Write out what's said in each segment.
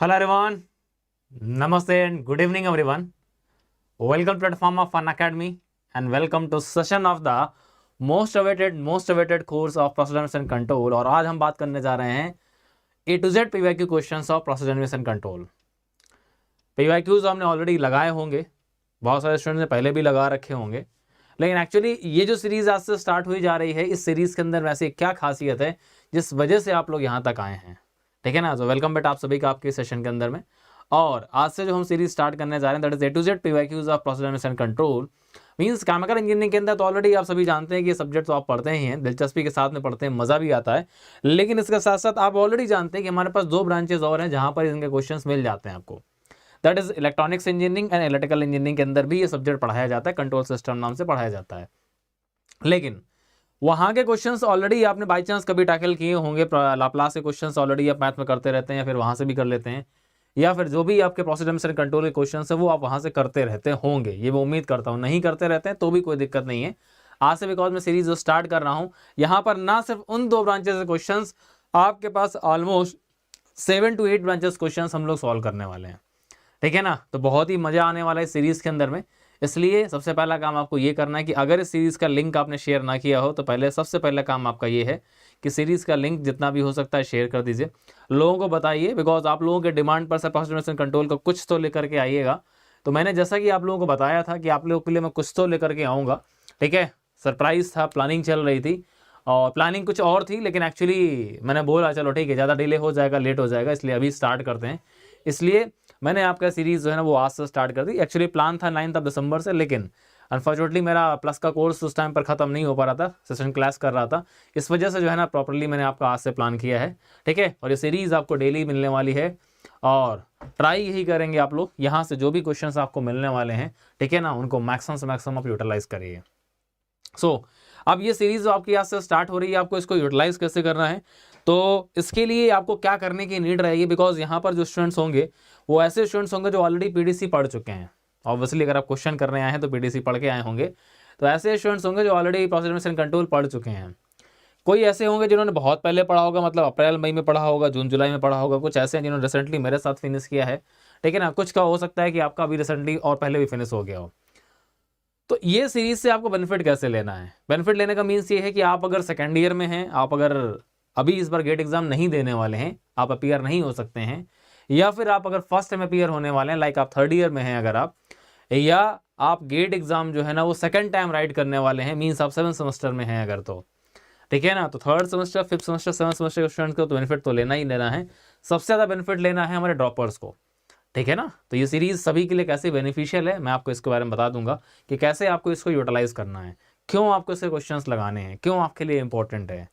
Hello everyone, Namaste and good evening everyone. Welcome to platform of Fun Academy and welcome to session of the most awaited course of Process Generation Control. और आज हम बात करने जा रहे हैं A to Z PYQ questions of process generation control. PYQs हमने already लगाए होंगे, बहुत सारे स्टूडेंट्स ने पहले भी लगा रखे होंगे, लेकिन एक्चुअली ये जो सीरीज आज से स्टार्ट हुई जा रही है, इस सीरीज के अंदर वैसे क्या खासियत है जिस वजह से आप लोग यहाँ तक आए हैं, ठीक है ना। तो वेलकम बैक आप सभी का आपके सेशन के अंदर में। और आज से जो हम सीरीज स्टार्ट करने जा रहे हैं that is A to Z PYQs of process generation control. Means chemical engineering के अंदर तो ऑलरेडी आप सभी जानते हैं कि ये सब्जेक्ट तो आप पढ़ते ही हैं, दिलचस्पी के साथ में पढ़ते हैं, मज़ा भी आता है, लेकिन इसके साथ साथ आप ऑलरेडी जानते हैं कि हमारे पास दो ब्रांचेज और हैं जहाँ पर इनके क्वेश्चंस मिल जाते हैं आपको। That is electronics engineering and electrical engineering के अंदर भी ये सब्जेक्ट पढ़ाया जाता है, कंट्रोल सिस्टम नाम से पढ़ाया जाता है। लेकिन वहाँ के क्वेश्चंस ऑलरेडी आपने बाई चांस कभी टैकल किए होंगे, लाप्लास के क्वेश्चंस ऑलरेडी आप मैथ में करते रहते हैं या फिर वहाँ से भी कर लेते हैं, या फिर जो भी आपके प्रोसेस जनरेशन कंट्रोल के क्वेश्चंस है वो आप वहाँ से करते रहते होंगे, ये मैं उम्मीद करता हूँ। नहीं करते रहते हैं तो भी कोई दिक्कत नहीं है। आज से बिकॉज मैं सीरीज जो स्टार्ट कर रहा हूँ, यहाँ पर ना सिर्फ उन दो ब्रांचेस के क्वेश्चन, आपके पास ऑलमोस्ट 7 to 8 ब्रांचेस क्वेश्चन हम लोग सॉल्व करने वाले हैं, ठीक है ना। तो बहुत ही मज़ा आने वाला है इस सीरीज़ के अंदर में। इसलिए सबसे पहला काम आपको ये करना है कि अगर इस सीरीज़ का लिंक आपने शेयर ना किया हो तो पहले सबसे पहला काम आपका ये है कि सीरीज़ का लिंक जितना भी हो सकता है शेयर कर दीजिए, लोगों को बताइए, बिकॉज आप लोगों के डिमांड पर प्रोसेस जनरेशन कंट्रोल को कुछ तो लेकर के आइएगा। तो मैंने जैसा कि आप लोगों को बताया था कि आप लोगों के लिए मैं कुछ तो लेकर के आऊँगा, ठीक है। सरप्राइज़ था, प्लानिंग चल रही थी और प्लानिंग कुछ और थी, लेकिन एक्चुअली मैंने बोला चलो ठीक है, ज़्यादा डिले हो जाएगा, लेट हो जाएगा, इसलिए अभी स्टार्ट करते हैं। इसलिए मैंने आपका सीरीज़ जो है ना वो आज से स्टार्ट कर दी। एक्चुअली प्लान था 9 दिसंबर से, लेकिन अनफॉर्चुनेटली मेरा प्लस का कोर्स उस टाइम पर ख़त्म नहीं हो पा रहा था, सेशन क्लास कर रहा था, इस वजह से जो है ना प्रॉपर्ली मैंने आपका आज से प्लान किया है, ठीक है। और ये सीरीज़ आपको डेली मिलने वाली है और ट्राई यही करेंगे आप लोग, यहाँ से जो भी क्वेश्चंस आपको मिलने वाले हैं, ठीक है ना, उनको मैक्सिमम से मैक्सिमम आप यूटिलाइज करिए। सो अब ये सीरीज़ जो आपकी आज से स्टार्ट हो रही है, आपको इसको यूटिलाइज कैसे करना है, तो इसके लिए आपको क्या करने की नीड रहेगी, बिकॉज यहाँ पर जो स्टूडेंट्स होंगे वो ऐसे स्टूडेंट्स होंगे जो ऑलरेडी पीडीसी पढ़ चुके हैं। ऑब्वियसली अगर आप क्वेश्चन करने आए हैं तो पीडीसी पढ़ के आए होंगे, तो ऐसे स्टूडेंट्स होंगे जो ऑलरेडी प्रोसेस जनरेशन कंट्रोल पढ़ चुके हैं। कोई ऐसे होंगे जिन्होंने बहुत पहले पढ़ा होगा, मतलब अप्रैल मई में पढ़ा होगा, जून जुलाई में पढ़ा होगा, कुछ ऐसे हैं जिन्होंने रिसेंटली मेरे साथ फिनिश किया है, ठीक है ना। कुछ का हो सकता है कि आपका अभी रिसेंटली और पहले भी फिनिश हो गया हो। तो ये सीरीज से आपको बेनिफिट कैसे लेना है, बेनिफिट लेने का मीन्स ये है कि आप अगर सेकेंड ईयर में हैं, आप अगर अभी इस बार गेट एग्जाम नहीं देने वाले हैं, आप अपीयर नहीं हो सकते हैं, या फिर आप अगर फर्स्ट टाइम अपीयर होने वाले हैं, लाइक आप थर्ड ईयर में हैं अगर आप, या आप गेट एग्जाम जो है ना वो सेकंड टाइम राइट करने वाले हैं, मीन्स आप 7th सेमेस्टर में हैं अगर, तो ठीक है ना। तो 3rd semester, 5th semester, 7th semester के स्टूडेंट्स को तो बेनिफिट तो लेना ही लेना है। सबसे ज़्यादा बेनिफिट लेना है हमारे ड्रॉपर्स को, ठीक है ना। तो ये सीरीज़ सभी के लिए कैसे बेनिफिशियल है मैं आपको इसके बारे में बता दूंगा कि कैसे आपको इसको यूटिलाइज करना है, क्यों आपको इससे क्वेश्चंस लगाने हैं, क्यों आपके लिए इंपॉर्टेंट है।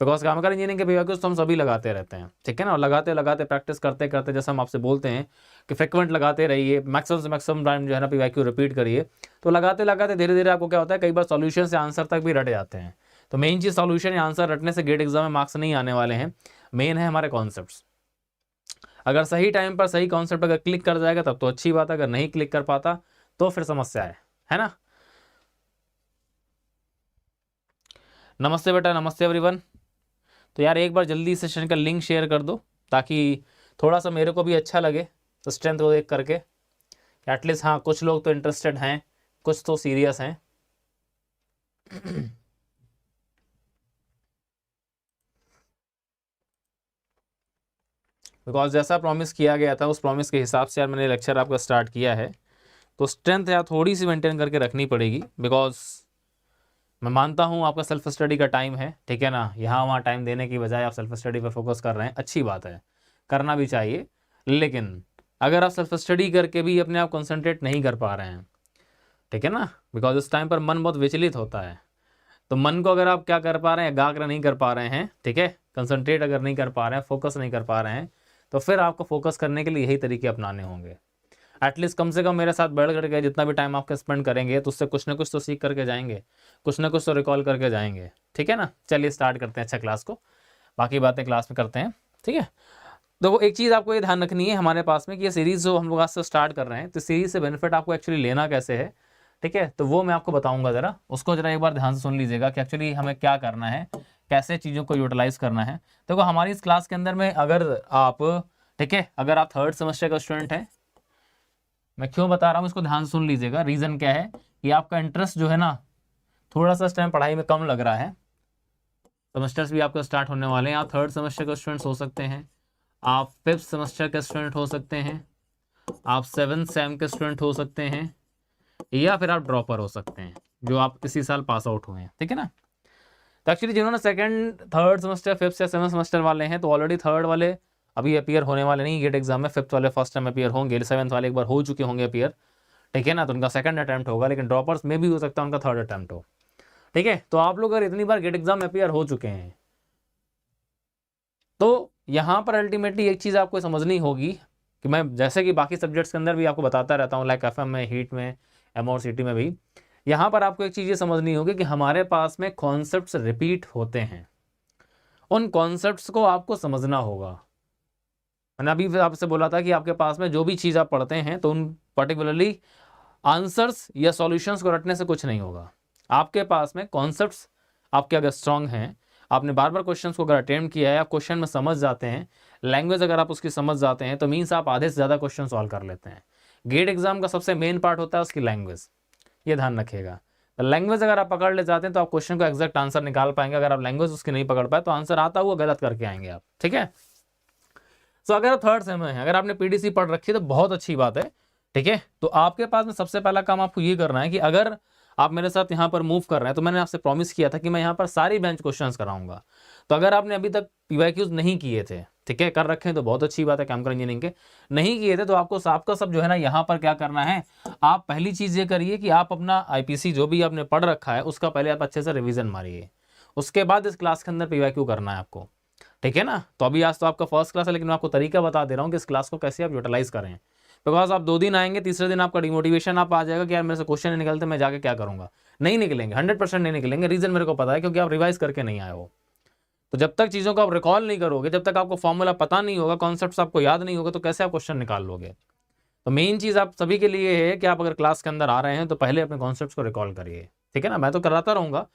बिकॉज केमिकल इंजीनियरिंग के पीवाईक्यूज तो हम सभी लगाते रहते हैं, ठीक है ना, और लगाते लगाते प्रैक्टिस करते करते जैसे हम आपसे बोलते हैं कि फ्रिक्वेंट लगाते रहिए, मैक्सिमम से मैक्सिमम टाइम जो है ना पीवाईक्यू रिपीट करिए, तो लगाते लगाते धीरे धीरे आपको क्या होता है, कई बार सॉल्यूशन से आंसर तक भी रट जाते हैं। तो मेन चीज़ सॉल्यूशन या आंसर रटने से गेट एग्जाम में मार्क्स नहीं आने वाले हैं, मेन है हमारे कॉन्सेप्ट्स। अगर सही टाइम पर सही कॉन्सेप्ट अगर क्लिक कर जाएगा तब तो अच्छी बात है, अगर नहीं क्लिक कर पाता तो फिर समस्या है ना। नमस्ते बेटा, नमस्ते एवरीवन। तो यार एक बार जल्दी सेशन का लिंक शेयर कर दो ताकि थोड़ा सा मेरे को भी अच्छा लगे स्ट्रेंथ को देख करके, एटलीस्ट हाँ कुछ लोग तो इंटरेस्टेड हैं, कुछ तो सीरियस हैं। बिकॉज जैसा प्रॉमिस किया गया था उस प्रॉमिस के हिसाब से यार मैंने लेक्चर आपका स्टार्ट किया है, तो स्ट्रेंथ यार थोड़ी सी मेंटेन करके रखनी पड़ेगी। बिकॉज मैं मानता हूँ आपका सेल्फ स्टडी का टाइम है, ठीक है ना, यहाँ वहाँ टाइम देने की बजाय आप सेल्फ स्टडी पर फोकस कर रहे हैं, अच्छी बात है, करना भी चाहिए। लेकिन अगर आप सेल्फ स्टडी करके भी अपने आप कंसंट्रेट नहीं कर पा रहे हैं, ठीक है ना, बिकॉज इस टाइम पर मन बहुत विचलित होता है, तो मन को अगर आप क्या कर पा रहे हैं, एकाग्र नहीं कर पा रहे हैं, ठीक है, कंसंट्रेट अगर नहीं कर पा रहे हैं, फोकस नहीं कर पा रहे हैं, तो फिर आपको फोकस करने के लिए यही तरीके अपनाने होंगे। एटलीस्ट कम से कम मेरे साथ बैठ करके जितना भी टाइम आपका स्पेंड करेंगे तो उससे कुछ ना कुछ तो सीख करके जाएंगे, कुछ ना कुछ तो रिकॉल करके जाएंगे, ठीक है ना। चलिए स्टार्ट करते हैं अच्छा क्लास को, बाकी बातें क्लास में करते हैं, ठीक है। देखो एक चीज़ आपको ये ध्यान रखनी है हमारे पास में कि ये सीरीज़ जो हम लोग आज से स्टार्ट कर रहे हैं, तो सीरीज़ से बेनिफिट आपको एक्चुअली लेना कैसे है, ठीक है, तो वो मैं आपको बताऊंगा, ज़रा उसको ज़रा एक बार ध्यान से सुन लीजिएगा कि एक्चुअली हमें क्या करना है, कैसे चीज़ों को यूटिलाइज करना है। देखो हमारी इस क्लास के अंदर में अगर आप, ठीक है, अगर आप थर्ड सेमेस्टर का स्टूडेंट हैं, मैं क्यों बता रहा हूँ इसको ध्यान से सुन लीजिएगा, रीज़न क्या है कि आपका इंटरेस्ट जो है ना थोड़ा सा इस टाइम पढ़ाई में कम लग रहा है, सेमेस्टर्स भी आपका स्टार्ट होने वाले हैं, आप थर्ड सेमेस्टर के स्टूडेंट्स हो सकते हैं, आप फिफ्थ सेमेस्टर के स्टूडेंट हो सकते हैं, आप सेवन्थ सेम के स्टूडेंट हो सकते हैं, या फिर आप ड्रॉपर हो सकते हैं जो आप इसी साल पास आउट हुए हैं, ठीक है ना। तो एक्चुअली जिन्होंने सेकंड थर्ड सेमेस्टर फिफ्थ या सेवन्थ सेमेस्टर वाले हैं तो ऑलरेडी थर्ड वाले अभी अपियर होने वाले नहीं गेट एग्जाम में, फिफ्थ वाले फर्स्ट टाइम अपियर होंगे, सेवन्थ वाले एक बार हो चुके होंगे अपियर, ठीक है ना, तो उनका सेकंड अटैम्प्ट होगा, लेकिन ड्रॉपर्स में भी हो सकता है उनका थर्ड अटैम्प्ट हो, ठीक है। तो आप लोग अगर इतनी बार गेट एग्जाम में अपियर हो चुके हैं तो यहाँ पर अल्टीमेटली एक चीज़ आपको समझनी होगी कि मैं जैसे कि बाकी सब्जेक्ट्स के अंदर भी आपको बताता रहता हूँ, लाइक एफएम में, हीट में, एम और सीटी में भी, यहाँ पर आपको एक चीज़ ये समझनी होगी कि हमारे पास में कॉन्सेप्ट्स रिपीट होते हैं, उन कॉन्सेप्ट्स को आपको समझना होगा। मैंने अभी आपसे बोला था कि आपके पास में जो भी चीज़ आप पढ़ते हैं तो उन पर्टिकुलरली आंसर्स या सॉल्यूशंस को रटने से कुछ नहीं होगा। आपके पास में कॉन्सेप्ट्स आपके अगर स्ट्रांग हैं, आपने बार बार क्वेश्चंस को अगर अटेम्प्ट किया है, आप क्वेश्चन में समझ जाते हैं, लैंग्वेज अगर आप उसकी समझ जाते हैं, तो मीन्स आप आधे से ज़्यादा क्वेश्चन सॉल्व कर लेते हैं। गेट एग्जाम का सबसे मेन पार्ट होता है उसकी लैंग्वेज, ये ध्यान रखिएगा। तो लैंग्वेज अगर आप पकड़ ले जाते हैं तो आप क्वेश्चन का एग्जैक्ट आंसर निकाल पाएंगे, अगर आप लैंग्वेज उसकी नहीं पकड़ पाए तो आंसर आता हुआ गलत करके आएंगे आप, ठीक है। तो अगर आप थर्ड सेम में हैं, अगर आपने पीडीसी पढ़ रखी है तो बहुत अच्छी बात है, ठीक है। तो आपके पास में सबसे पहला काम आपको ये करना है कि अगर आप मेरे साथ यहाँ पर मूव कर रहे हैं तो मैंने आपसे प्रॉमिस किया था कि मैं यहाँ पर सारी बेंच क्वेश्चंस कराऊंगा। तो अगर आपने अभी तक पीवाईक्यूज नहीं किए थे, ठीक है, कर रखे हैं तो बहुत अच्छी बात है, केमिकल इंजीनियरिंग के नहीं किए थे तो आपको सबका सब जो है ना यहाँ पर क्या करना है, आप पहली चीज़ ये करिए कि आप अपना आईपीसी जो भी आपने पढ़ रखा है उसका पहले आप अच्छे से रिविजन मारिए, उसके बाद इस क्लास के अंदर पीवाईक्यू करना है आपको, ठीक है ना। तो अभी आज तो आपका फर्स्ट क्लास है, लेकिन मैं आपको तरीका बता दे रहा हूँ कि इस क्लास को कैसे आप यूटिलाइज करें। बिकॉज आप 2 दिन आएंगे, तीसरे दिन आपका डिमोटिवेशन आप आ जाएगा कि यार मेरे से क्वेश्चन नहीं निकलते, मैं जाके क्या करूँगा। नहीं निकलेंगे, 100% नहीं निकलेंगे। रीजन मेरे को पता है, क्योंकि आप रिवाइज करके नहीं आए हो। तो जब तक चीज़ों को आप रिकॉल नहीं करोगे, जब तक आपको फॉर्मूला पता नहीं होगा, कॉन्सेप्ट्स आपको याद नहीं होगा, तो कैसे आप क्वेश्चन निकाल लोगे। तो मेन चीज़ आप सभी के लिए है कि आप अगर क्लास के अंदर आ रहे हैं तो पहले अपने कॉन्सेप्ट्स को रिकॉल करिए, ठीक है ना। मैं तो कराता रहूँगा,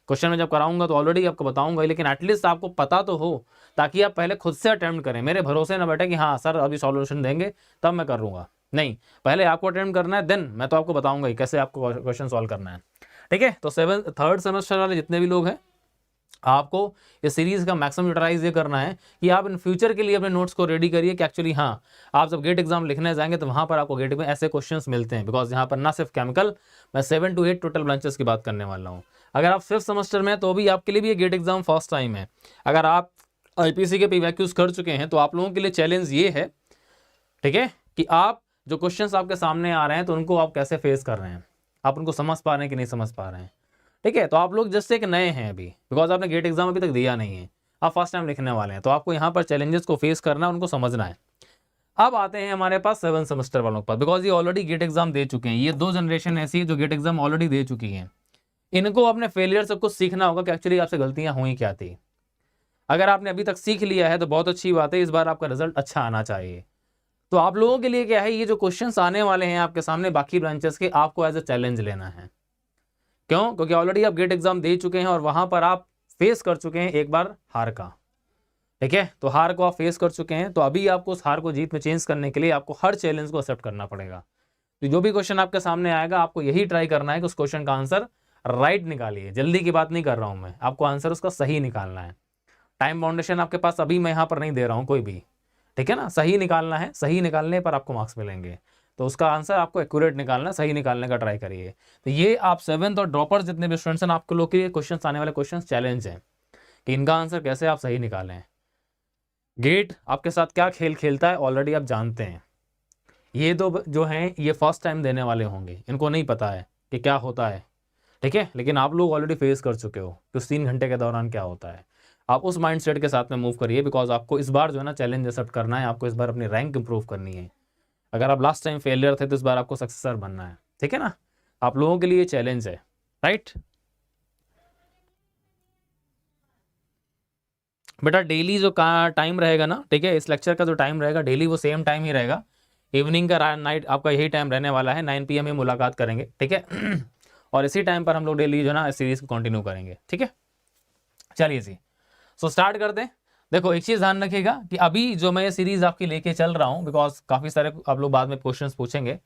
क्वेश्चन में जब कराऊंगा तो ऑलरेडी आपको बताऊंगा, लेकिन एटलीस्ट आपको पता तो हो, ताकि आप पहले खुद से अटेम्प्ट करें। मेरे भरोसे ना बैठे कि हाँ सर अभी सॉल्यूशन देंगे तब मैं करूँगा, नहीं, पहले आपको अटेम्प्ट करना है, देन मैं तो आपको बताऊंगा ही कैसे आपको क्वेश्चन सॉल्व करना है, ठीक है। तो थर्ड सेमेस्टर वाले जितने भी लोग हैं, आपको इस सीरीज़ का मैक्सिमम यूटिलाइज ये करना है कि आप इन फ्यूचर के लिए अपने नोट्स को रेडी करिए कि एक्चुअली हाँ आप जब गेट एग्जाम लिखने जाएंगे तो वहाँ पर आपको गेट में ऐसे क्वेश्चंस मिलते हैं। बिकॉज यहाँ पर ना सिर्फ केमिकल, मैं 7 to 8 टोटल ब्रांचेस की बात करने वाला हूँ। अगर आप फिफ्थ सेमेस्टर में तो भी आपके लिए भी ये गेट एग्जाम फर्स्ट टाइम है। अगर आप आईपीसी के पीवाईक्यूज कर चुके हैं तो आप लोगों के लिए चैलेंज ये है, ठीक है, कि आप जो क्वेश्चंस आपके सामने आ रहे हैं तो उनको आप कैसे फेस कर रहे हैं, आप उनको समझ पा रहे हैं कि नहीं समझ पा रहे हैं, ठीक है। तो आप लोग जस्ट एक नए हैं अभी, बिकॉज आपने गेट एग्जाम अभी तक दिया नहीं है, आप फर्स्ट टाइम लिखने वाले हैं, तो आपको यहाँ पर चैलेंजेस को फेस करना है, उनको समझना है। अब आते हैं हमारे पास 7 सेमेस्टर वालों पर, बिकॉज ये ऑलरेडी गेट एग्जाम दे चुके हैं। ये 2 जनरेशन ऐसी है जो गेट एग्जाम ऑलरेडी दे चुकी हैं। इनको अपने फेलियर से कुछ सीखना होगा कि एक्चुअली आपसे गलतियां हुई क्या थी। अगर आपने अभी तक सीख लिया है तो बहुत अच्छी बात है, इस बार आपका रिजल्ट अच्छा आना चाहिए। तो आप लोगों के लिए क्या है, ये जो क्वेश्चंस आने वाले हैं आपके सामने बाकी ब्रांचेस के, आपको एज ए चैलेंज लेना है। क्यों? क्योंकि ऑलरेडी आप गेट एग्जाम दे चुके हैं और वहां पर आप फेस कर चुके हैं एक बार हार का। ठीक है, तो हार को आप फेस कर चुके हैं, तो अभी आपको उस हार को जीत में चेंज करने के लिए आपको हर चैलेंज को एक्सेप्ट करना पड़ेगा। तो जो भी क्वेश्चन आपके सामने आएगा, आपको यही ट्राई करना है कि उस क्वेश्चन का आंसर राइट निकालिए। जल्दी की बात नहीं कर रहा हूं मैं, आपको आंसर उसका सही निकालना है। टाइम बाउंडेशन आपके पास अभी मैं यहाँ पर नहीं दे रहा हूँ कोई भी, ठीक है ना। सही निकालना है, सही निकालने पर आपको मार्क्स मिलेंगे। तो उसका आंसर आपको एक्यूरेट निकालना, सही निकालने का ट्राई करिए। तो ये आप 7th और ड्रॉपर्स जितने भी स्टूडेंट्स हैं, आपके लोग के लिए क्वेश्चन आने वाले क्वेश्चन चैलेंज है कि इनका आंसर कैसे आप सही निकालें। गेट आपके साथ क्या खेल खेलता है ऑलरेडी आप जानते हैं। ये दो जो हैं ये फर्स्ट टाइम देने वाले होंगे, इनको नहीं पता है कि क्या होता है, ठीक है। लेकिन आप लोग ऑलरेडी फेस कर चुके हो कि उस 3 घंटे के दौरान क्या होता है। आप उस माइंडसेट के साथ में मूव करिए, बिकॉज आपको इस बार जो है ना चैलेंज एक्सेप्ट करना है, आपको इस बार अपनी रैंक इंप्रूव करनी है। अगर आप लास्ट टाइम फेलियर थे तो इस बार आपको सक्सेसर बनना है, ठीक है ना। आप लोगों के लिए चैलेंज है, राइट। बेटा डेली जो टाइम रहेगा ना, ठीक है, इस लेक्चर का जो टाइम रहेगा डेली वो सेम टाइम ही रहेगा। इवनिंग का नाइट आपका यही टाइम रहने वाला है, 9 PM में मुलाकात करेंगे, ठीक है। और इसी टाइम पर हम लोग डेली जो है ना इस सीरीज को कंटिन्यू करेंगे, ठीक है। चलिए जी, सो स्टार्ट करते हैं। देखो एक चीज ध्यान रखिएगा कि अभी जो मैं ये सीरीज आपकी लेके चल रहा हूँ, बिकॉज काफी सारे आप लोग बाद में क्वेश्चंस पूछेंगे,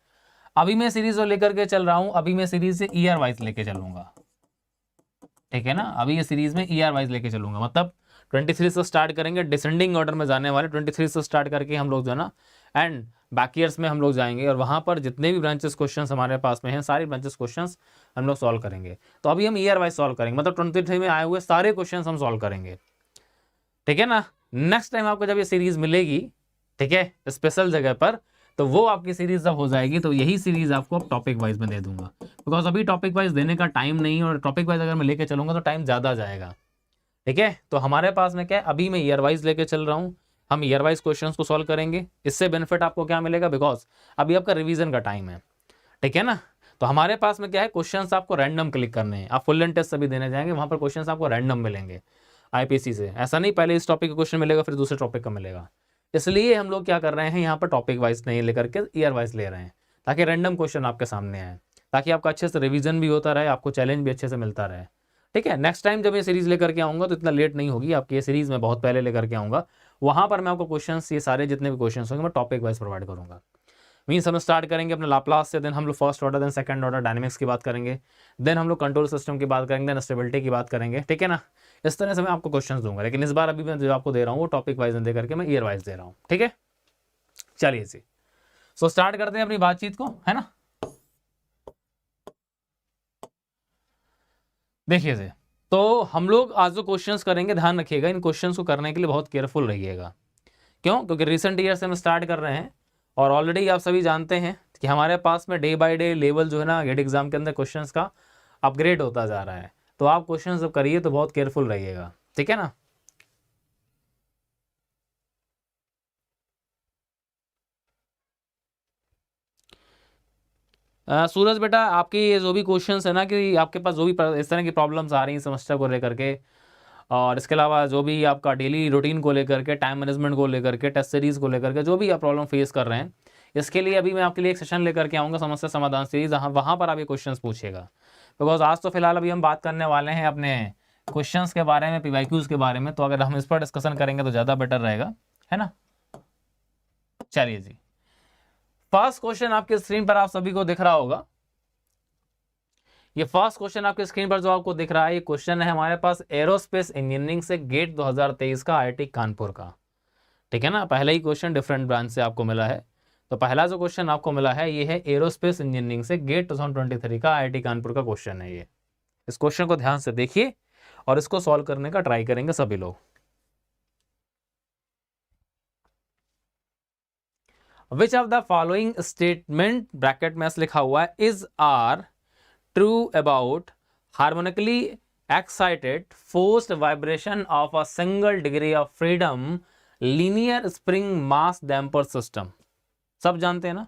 अभी मैं सीरीज जो लेकर के चल रहा हूँ, अभी मैं सीरीज से ईयर वाइज लेके चलूंगा, ठीक है ना। अभी ये सीरीज में ईयर वाइज लेके चलूंगा, मतलब 23 से स्टार्ट करेंगे, डिसेंडिंग ऑर्डर में जाने वाले 23 से स्टार्ट करके हम लोग जो है ना एंड बैक ईयर्स में हम लोग जाएंगे, और वहां पर जितने भी ब्रांचेस क्वेश्चंस हमारे पास में हैं, सारे ब्रांचेस क्वेश्चंस हम लोग सॉल्व करेंगे। तो अभी हम ईयर वाइज सॉल्व करेंगे, मतलब 23 में आए हुए सारे क्वेश्चंस हम सॉल्व करेंगे, ठीक है ना। नेक्स्ट टाइम आपको जब ये सीरीज मिलेगी, ठीक है, स्पेशल जगह पर, तो वो आपकी सीरीज जब हो जाएगी तो यही सीरीज आपको टॉपिक वाइज में दे दूंगा, बिकॉज अभी टॉपिक वाइज देने का टाइम नहीं है, और टॉपिक वाइज अगर मैं लेके चलूंगा तो टाइम ज़्यादा जाएगा, ठीक है। तो हमारे पास में क्या है, अभी मैं ईयर वाइज लेके चल रहा हूँ, हम ईयर वाइज क्वेश्चंस को सॉल्व करेंगे। इससे बेनिफिट आपको क्या मिलेगा, बिकॉज अभी आपका रिवीजन का टाइम है, ठीक है ना। तो हमारे पास में क्या है, क्वेश्चंस आपको रैंडम क्लिक करने हैं। आप फुल एंड टेस्ट सभी देने जाएंगे, वहां पर क्वेश्चंस आपको रैंडम मिलेंगे IPC से। ऐसा नहीं पहले इस टॉपिक का क्वेश्चन मिलेगा फिर दूसरे टॉपिक का मिलेगा। इसलिए हम लोग क्या कर रहे हैं, यहाँ पर टॉपिक वाइज नहीं लेकर के ईयर वाइज ले रहे हैं, ताकि रैंडम क्वेश्चन आपके सामने आए, ताकि आपका अच्छे से रिवीजन भी होता रहे, आपको चैलेंज भी अच्छे से मिलता रहे, ठीक है। नेक्स्ट टाइम जब ये सीरीज लेकर के आऊँगा तो इतना लेट नहीं होगी आपकी, ये सीरीज में बहुत पहले लेकर के आऊँगा। वहाँ पर मैं आपको क्वेश्चंस, ये सारे जितने भी क्वेश्चंस होंगे मैं टॉपिक वाइज प्रोवाइड करूँगा। मीन्स हम स्टार्ट करेंगे अपने लाप्लास से, देन हम लोग first order, then second order dynamics की बात करेंगे, देन हम लोग कंट्रोल सिस्टम की बात करेंगे, देन स्टेबिलिटी की बात करेंगे, ठीक है ना। इस तरह से मैं आपको क्वेश्चंस दूंगा, लेकिन इस बार अभी मैं जो आपको दे रहा हूँ वो टॉपिक वाइज दे करके मैं ईयर वाइज दे रहा हूँ, ठीक है। चलिए जी, सो स्टार्ट करते हैं अपनी बातचीत को, है ना। देखिए जी, तो हम लोग आज जो क्वेश्चंस करेंगे, ध्यान रखिएगा इन क्वेश्चंस को करने के लिए बहुत केयरफुल रहिएगा। क्यों? क्योंकि रिसेंट ईयर से हम स्टार्ट कर रहे हैं, और ऑलरेडी आप सभी जानते हैं कि हमारे पास में डे बाय डे लेवल जो है ना गेट एग्जाम के अंदर क्वेश्चंस का अपग्रेड होता जा रहा है। तो आप क्वेश्चंस जब करिए तो बहुत केयरफुल रहिएगा, ठीक है ना। सूरज बेटा, आपकी ये जो भी क्वेश्चंस है ना, कि आपके पास जो भी इस तरह की प्रॉब्लम्स आ रही हैं सेमेस्टर को लेकर के, और इसके अलावा जो भी आपका डेली रूटीन को लेकर के, टाइम मैनेजमेंट को लेकर के, टेस्ट सीरीज को लेकर के जो भी आप प्रॉब्लम फेस कर रहे हैं, इसके लिए अभी मैं आपके लिए एक सेशन लेकर के आऊँगा, समस्या समाधान सीरीज, वहाँ पर आप ये क्वेश्चन पूछिएगा। बिकॉज आज तो फिलहाल अभी हम बात करने वाले हैं अपने क्वेश्चंस के बारे में, PYQs के बारे में, तो अगर हम इस पर डिस्कशन करेंगे तो ज़्यादा बेटर रहेगा, है ना। चलिए जी, फर्स्ट क्वेश्चन आपके स्क्रीन पर आप सभी को दिख रहा होगा। ये फर्स्ट क्वेश्चन आपके स्क्रीन पर जो आपको दिख रहा है, ये क्वेश्चन है हमारे पास एरोस्पेस इंजीनियरिंग से गेट 2023 का IIT कानपुर का, ठीक है ना। पहला ही क्वेश्चन डिफरेंट ब्रांच से आपको मिला है। तो पहला जो क्वेश्चन आपको मिला है ये है एरोस्पेस इंजीनियरिंग से गेट 2023 का IIT कानपुर का क्वेश्चन है ये। इस क्वेश्चन को ध्यान से देखिए और इसको सॉल्व करने का ट्राई करेंगे सभी लोग। Which of the following statement, bracket में लिखा हुआ है, is are true about harmonically excited forced vibration of a single degree of freedom linear spring mass damper system. सब जानते हैं ना,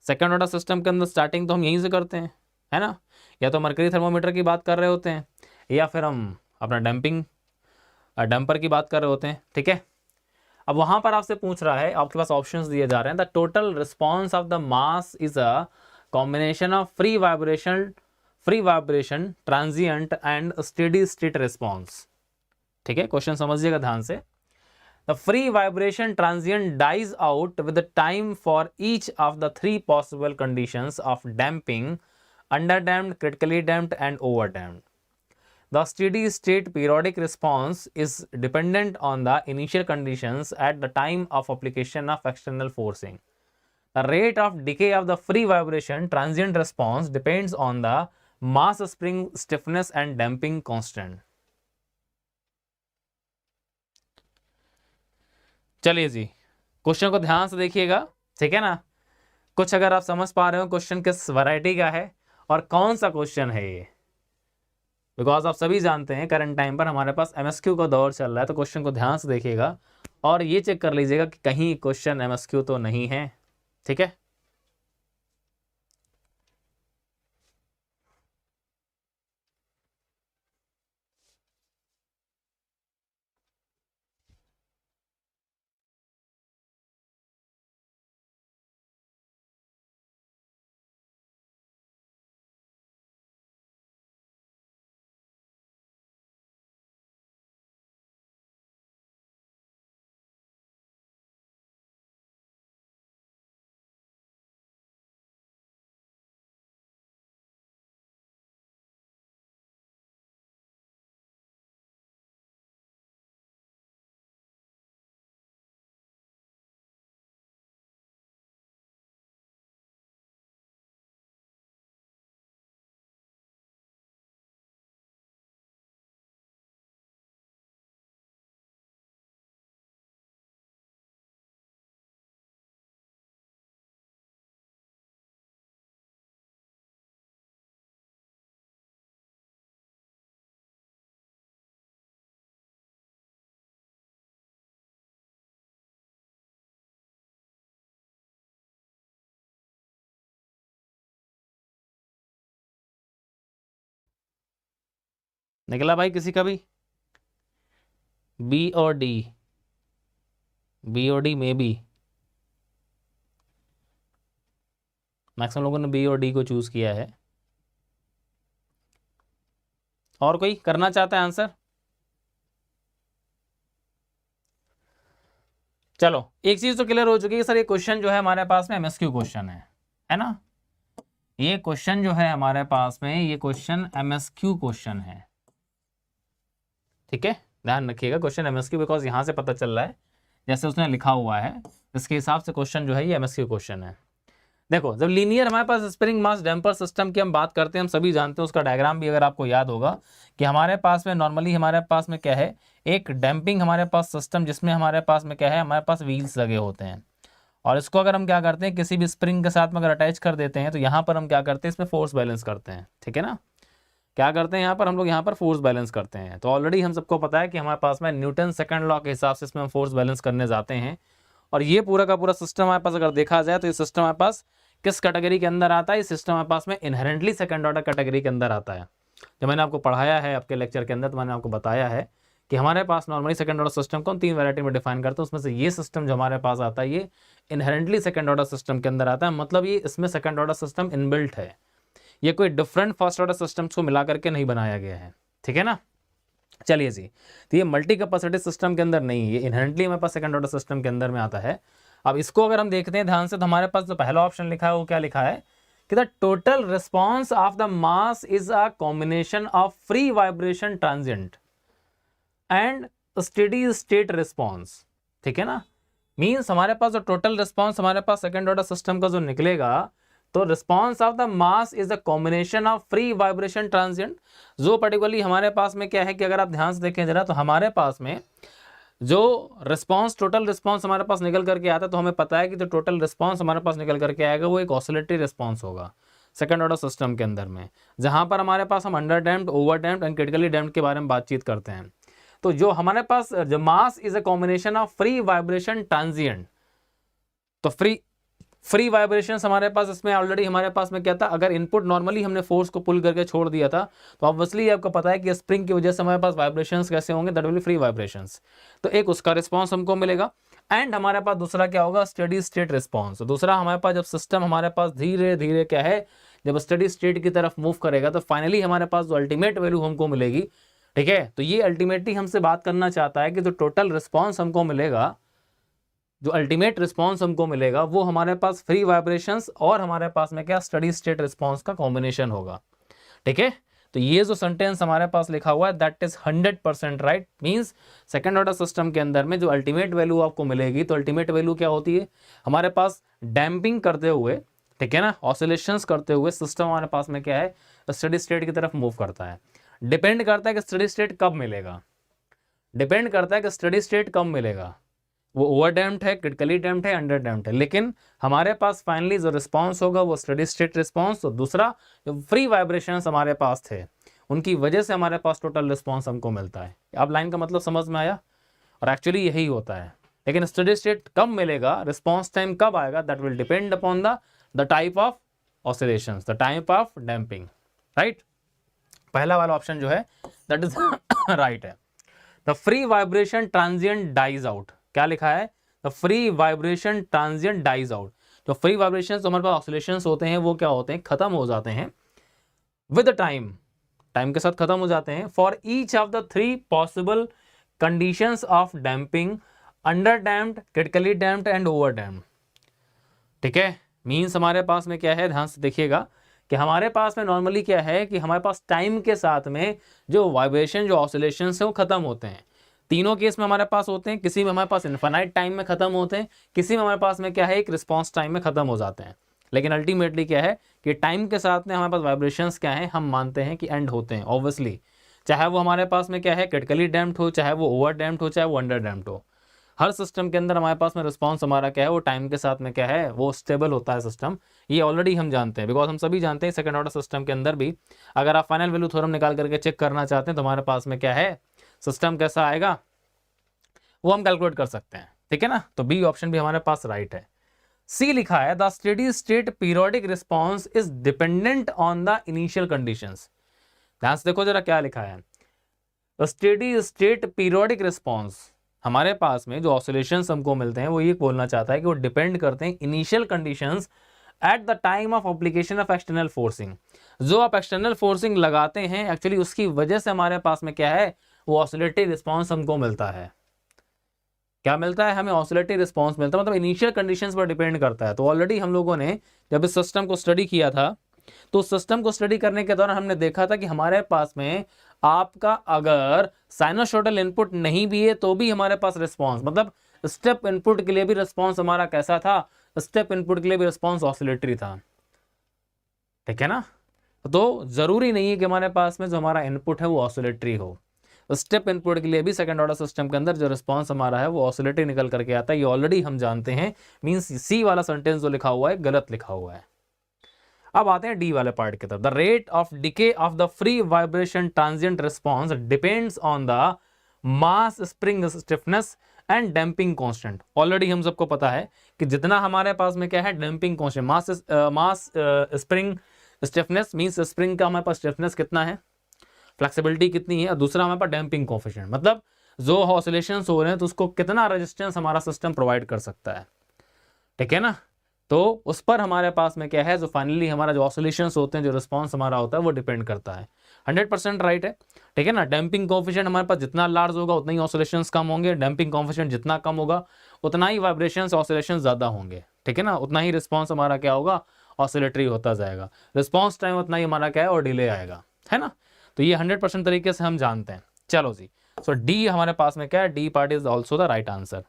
सेकंड ऑर्डर सिस्टम के अंदर स्टार्टिंग तो हम यहीं से करते हैं, है ना, या तो मरकरी थर्मोमीटर की बात कर रहे होते हैं या फिर हम अपना डैम्पर की बात कर रहे होते हैं, ठीक है। अब वहां पर आपसे पूछ रहा है, आपके पास ऑप्शंस दिए जा रहे हैं, the total response of the mass is a combination of free vibration transient and steady state response, ठीक है। क्वेश्चन समझिएगा ध्यान से। The free vibration transient dies out with the time for each of the three possible conditions of damping: underdamped, critically damped, and overdamped. The steady state periodic response is dependent on the initial conditions at the time of application of external forcing. The rate of decay of the free vibration transient response depends on the mass spring stiffness and damping constant. चलिए जी, question को ध्यान से देखिएगा, ठीक है ना। कुछ अगर आप समझ पा रहे हो क्वेश्चन किस वैरायटी का है और कौन सा क्वेश्चन है ये, बिकॉज आप सभी जानते हैं करंट टाइम पर हमारे पास एमएसक्यू का दौर चल रहा है, तो क्वेश्चन को ध्यान से देखिएगा और ये चेक कर लीजिएगा कि कहीं क्वेश्चन एमएसक्यू तो नहीं है, ठीक है। निकला भाई किसी का भी? बी और डी में भी मैक्सिमम लोगों ने बी और डी को चूज किया है। और कोई करना चाहता है आंसर? चलो, एक चीज तो क्लियर हो चुकी है सर, ये क्वेश्चन जो है हमारे पास में एमएसक्यू क्वेश्चन है ना। ये क्वेश्चन जो है हमारे पास में, ये क्वेश्चन एमएसक्यू क्वेश्चन है, ठीक है। ध्यान रखिएगा क्वेश्चन एमएसक्यू, बिकॉज यहां से पता चल रहा है जैसे उसने लिखा हुआ है इसके हिसाब से क्वेश्चन जो है ये एमएसक्यू क्वेश्चन है। देखो, जब लीनियर हमारे पास स्प्रिंग मास डैम्पर सिस्टम की हम बात करते हैं, हम सभी जानते हैं, उसका डायग्राम भी अगर आपको याद होगा कि हमारे पास में नॉर्मली हमारे पास में क्या है, एक डैम्पिंग हमारे पास सिस्टम, जिसमें हमारे पास में क्या है, हमारे पास व्हील्स लगे होते हैं, और इसको अगर हम क्या करते हैं किसी भी स्प्रिंग के साथ में अगर अटैच कर देते हैं तो यहाँ पर हम क्या करते हैं, इसमें फोर्स बैलेंस करते हैं, ठीक है ना। क्या करते हैं यहाँ पर हम लोग, यहाँ पर फोर्स बैलेंस करते हैं। तो ऑलरेडी हम सबको पता है कि हमारे पास में न्यूटन सेकंड लॉ के हिसाब से इसमें हम फोर्स बैलेंस करने जाते हैं, और ये पूरा का पूरा सिस्टम हमारे पास अगर देखा जाए तो ये सिस्टम हमारे पास किस कैटेगरी के अंदर आता है? ये सिस्टम हमारे पास में इनहेरेंटली सेकंड ऑर्डर कैटेगरी के अंदर आता है। जब मैंने आपको पढ़ाया है आपके लेक्चर के अंदर, तो मैंने आपको बताया है कि हमारे पास नॉर्मली सेकंड ऑर्डर सिस्टम को हम 3 वैरायटी में डिफाइन करते हैं, उसमें से ये सिस्टम जो हमारे पास आता है ये इनहेरेंटली सेकंड ऑर्डर सिस्टम के अंदर आता है, मतलब ये इसमें सेकंड ऑर्डर सिस्टम इनबिल्ट है, ये कोई डिफरेंट फर्स्ट ऑर्डर सिस्टम्स को मिला करके नहीं बनाया गया है, ठीक है ना। चलिए जी, तो ये मल्टी कैपेसिटी सिस्टम के अंदर नहीं, ये इनहेरेंटली हमारे पास सेकंड ऑर्डर सिस्टम के अंदर में आता है। अब इसको अगर हम देखते हैं ध्यान से, तो हमारे पास जो पहला ऑप्शन लिखा है वो क्या लिखा है कि the total response of the mass is a combination of free vibration transient and steady state response, ठीक है ना। मीन्स हमारे पास जो टोटल रिस्पॉन्स हमारे पास सेकंड ऑर्डर सिस्टम का जो निकलेगा, तो response of the mass is a combination of free vibration transient, जो पर्टिकुलरली हमारे पास में क्या है कि अगर आप ध्यान से देखें जरा, तो हमारे पास में जो रिस्पॉन्स, टोटल रिस्पॉन्स हमारे पास निकल करके आता है, तो हमें पता है कि जो टोटल रिस्पॉन्स हमारे पास निकल करके आएगा वो एक ऑसिलेटरी रिस्पॉन्स होगा। सेकंड ऑर्डर सिस्टम के अंदर में, जहां पर हमारे पास हम under damped, over damped and critically damped के बारे में बातचीत करते हैं। तो जो हमारे पास जो mass is a combination of free vibration transient, तो फ्री वाइब्रेशंस हमारे पास इसमें ऑलरेडी हमारे पास में क्या था, अगर इनपुट नॉर्मली हमने फोर्स को पुल करके छोड़ दिया था तो ऑब्वियसली आपको पता है कि स्प्रिंग की वजह से हमारे पास वाइब्रेशंस कैसे होंगे, that will B free vibrations. तो एक उसका रिस्पांस हमको मिलेगा एंड हमारे पास दूसरा क्या होगा, स्टेडी स्टेट रिस्पांस। दूसरा हमारे पास जब सिस्टम हमारे पास धीरे धीरे क्या है, जब स्टेडी स्टेट की तरफ मूव करेगा तो फाइनली हमारे पास जो अल्टीमेट वैल्यू हमको मिलेगी, ठीक है, तो ये अल्टीमेटली हमसे बात करना चाहता है कि जो टोटल रिस्पांस हमको मिलेगा, जो अल्टीमेट रिस्पांस हमको मिलेगा वो हमारे पास फ्री वाइब्रेशंस और हमारे पास में क्या, स्टेडी स्टेट रिस्पांस का कॉम्बिनेशन होगा। ठीक है, तो ये जो सेंटेंस हमारे पास लिखा हुआ है that is 100% right. Means second order system के अंदर में जो अल्टीमेट वैल्यू आपको मिलेगी, तो अल्टीमेट वैल्यू क्या होती है, हमारे पास डैम्पिंग करते हुए, ठीक है ना, ऑसिलेशंस करते हुए सिस्टम हमारे पास में क्या है, स्टेडी स्टेट की तरफ मूव करता है। डिपेंड करता है कि स्टेडी स्टेट कब मिलेगा, डिपेंड करता है कि स्टेडी स्टेट कब मिलेगा, वो ओवर डैम्प्ड है, क्रिटिकली डैम्प्ड है, अंडर डैम्प्ड है, लेकिन हमारे पास फाइनली जो रिस्पांस होगा वो स्टेडी स्टेट रिस्पांस। तो दूसरा जो फ्री वाइब्रेशंस हमारे पास थे उनकी वजह से हमारे पास टोटल रिस्पांस हमको मिलता है। अब लाइन का मतलब समझ में आया, और एक्चुअली यही होता है। लेकिन स्टेडी स्टेट कब मिलेगा, रिस्पांस टाइम कब आएगा, that will depend upon the type of oscillations, the type of damping, right. पहला वाला ऑप्शन जो है दैट इज राइट है। The free vibration transient dies out, क्या लिखा है, the free vibration transient dies out. जो फ्री वाइब्रेशन हमारे पास ऑसिलेशंस होते हैं वो क्या होते हैं, खत्म हो जाते हैं विद टाइम, टाइम के साथ खत्म हो जाते हैं। For each of the 3 possible conditions of damping, under damped, critically damped and over damped. ठीक है, मींस हमारे पास में क्या है, ध्यान से देखिएगा कि हमारे पास में नॉर्मली क्या है कि हमारे पास टाइम के साथ में जो वाइब्रेशन, जो ऑसिलेशंस है वो खत्म होते हैं। तीनों केस में हमारे पास होते हैं, किसी में हमारे पास इनफाइनाइट टाइम में खत्म होते हैं, किसी में हमारे पास में क्या है, एक रिस्पांस टाइम में खत्म हो जाते हैं। लेकिन अल्टीमेटली क्या है कि टाइम के साथ में हमारे पास वाइब्रेशंस क्या है, हम मानते हैं कि एंड होते हैं ऑब्वियसली, चाहे वो हमारे पास में क्या है, क्रिटिकली डैम्प्ड हो, चाहे वो ओवर डैम्प्ड हो, चाहे वो अंडर डैम्प्ड हो। हर सिस्टम के अंदर हमारे पास में रिस्पांस हमारा क्या है, वो टाइम के साथ में क्या है, वो स्टेबल होता है सिस्टम। ये ऑलरेडी हम जानते हैं, बिकॉज हम सभी जानते हैं सेकंड ऑर्डर सिस्टम के अंदर भी अगर आप फाइनल वैल्यू थ्योरम निकाल करके चेक करना चाहते हैं तो हमारे पास में क्या है, सिस्टम कैसा आएगा वो हम कैलकुलेट कर सकते हैं। ठीक है ना, तो बी ऑप्शन भी हमारे पास राइट है। सी लिखा है the steady state periodic response is dependent on the initial conditions. ध्यान से देखो जरा क्या लिखा है, the steady state periodic response, हमारे पास में जो ऑसिलेशंस हमको मिलते हैं वो ये बोलना चाहता है कि वो डिपेंड करते हैं initial conditions at the time of application of external forcing. जो आप एक्सटर्नल फोर्सिंग लगाते हैं एक्चुअली उसकी वजह से हमारे पास में क्या है, वो ऑसिलेटरी रिस्पांस हमको मिलता है। क्या मिलता है हमें, ऑसिलेटरी रिस्पांस मिलता है, मतलब इनिशियल कंडीशंस पर डिपेंड करता है। तो ऑलरेडी हम लोगों ने जब इस सिस्टम को स्टडी किया था तो सिस्टम को स्टडी करने के दौरान हमने देखा था कि हमारे पास में आपका अगर साइनोसॉइडल इनपुट नहीं भी है तो भी हमारे पास रिस्पांस, मतलब स्टेप इनपुट के लिए भी रिस्पांस हमारा कैसा था, स्टेप इनपुट के लिए भी रिस्पांस ऑसिलेटरी था। ठीक है ना, तो जरूरी नहीं है कि हमारे पास में जो हमारा इनपुट है वो ऑसिलेटरी हो। स्टेप इनपुट के लिए भी सेकंड ऑर्डर सिस्टम के अंदर जो रिस्पांस हमारा है वो ऑसिलेटरी निकल करके आता है, ये ऑलरेडी हम जानते हैं। मींस सी वाला सेंटेंस जो लिखा हुआ है गलत लिखा हुआ है। अब आते हैं डी वाले पार्ट की तरफ। The rate of decay of the free vibration transient response depends on the mass spring stiffness and damping constant. Already हम सबको पता है कि जितना हमारे पास में क्या है, damping constant, mass spring stiffness, means spring का हमारे पास स्टिफनेस कितना है, फ्लेक्सिबिलिटी कितनी है, और दूसरा हमारे पास डैम्पिंग कोएफिशिएंट, मतलब जो ऑसिलेशंस हो रहे हैं तो उसको कितना रेजिस्टेंस हमारा सिस्टम प्रोवाइड कर सकता है। ठीक है ना, तो उस पर हमारे पास में क्या है, जो फाइनली हमारा जो ऑसिलेशंस होते हैं, जो रिस्पांस हमारा होता है वो डिपेंड करता है। 100% राइट है। ठीक है ना, डैम्पिंग कोएफिशिएंट हमारे पास जितना लार्ज होगा उतना ही ऑसिलेशंस कम होंगे, डैम्पिंग कोएफिशिएंट जितना कम होगा उतना ही वाइब्रेशंस ऑसिलेशंस ज्यादा होंगे। ठीक है ना, उतना ही रिस्पांस हमारा क्या होगा, ऑसिलेटरी होता जाएगा, रिस्पांस टाइम उतना ही हमारा क्या है और डिले आएगा, है ना। तो ये 100% तरीके से हम जानते हैं। चलो जी, सो डी हमारे पास में क्या है, D part is also the right answer.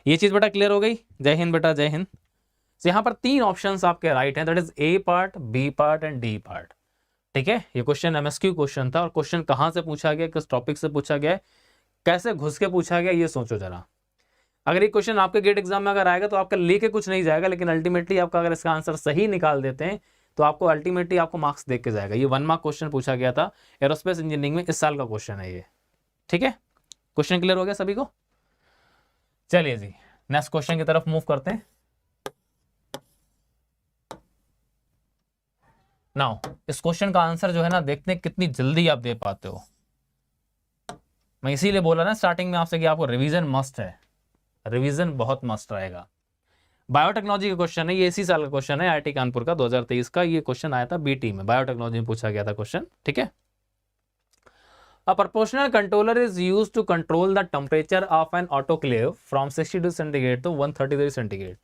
ये चीज बेटा क्लियर हो गई, जय हिंद बेटा, जय हिंद। तो यहाँ पर 3 ऑप्शंस आपके राइट हैं, that is A part, B part and D part. ठीक है, ये क्वेश्चन एमएसक्यू क्वेश्चन था, और क्वेश्चन कहां से पूछा गया, किस टॉपिक से पूछा गया, कैसे घुस के पूछा गया, ये सोचो जरा। अगर ये क्वेश्चन आपके गेट एग्जाम में अगर आएगा तो आपका लेके कुछ नहीं जाएगा, लेकिन अल्टीमेटली आपका अगर इसका आंसर सही निकाल देते हैं तो आपको अल्टीमेटली आपको मार्क्स देख के जाएगा। ये 1 मार्क क्वेश्चन पूछा गया था एरोस्पेस इंजीनियरिंग में, इस साल का क्वेश्चन है ये। ठीक है, क्वेश्चन क्लियर हो गया सभी को? चलिए जी नेक्स्ट क्वेश्चन की तरफ मूव करते हैं। नाउ इस क्वेश्चन का आंसर जो है ना, देखते हैं कितनी जल्दी आप दे पाते हो। मैं इसीलिए बोला ना स्टार्टिंग में आपसे कि आपको रिवीजन मस्ट है, रिवीजन बहुत मस्ट रहेगा। बायोटेक्नोलॉजी का क्वेश्चन है, ये इसी साल का क्वेश्चन है, आईआईटी कानपुर का 2023 का। ये क्वेश्चन आया था बीटी में, बायोटेक्नोलॉजी में पूछा गया था क्वेश्चन। ठीक है, a proportional controller is used to control the temperature of an autoclave from 62 centigrade to 133 centigrade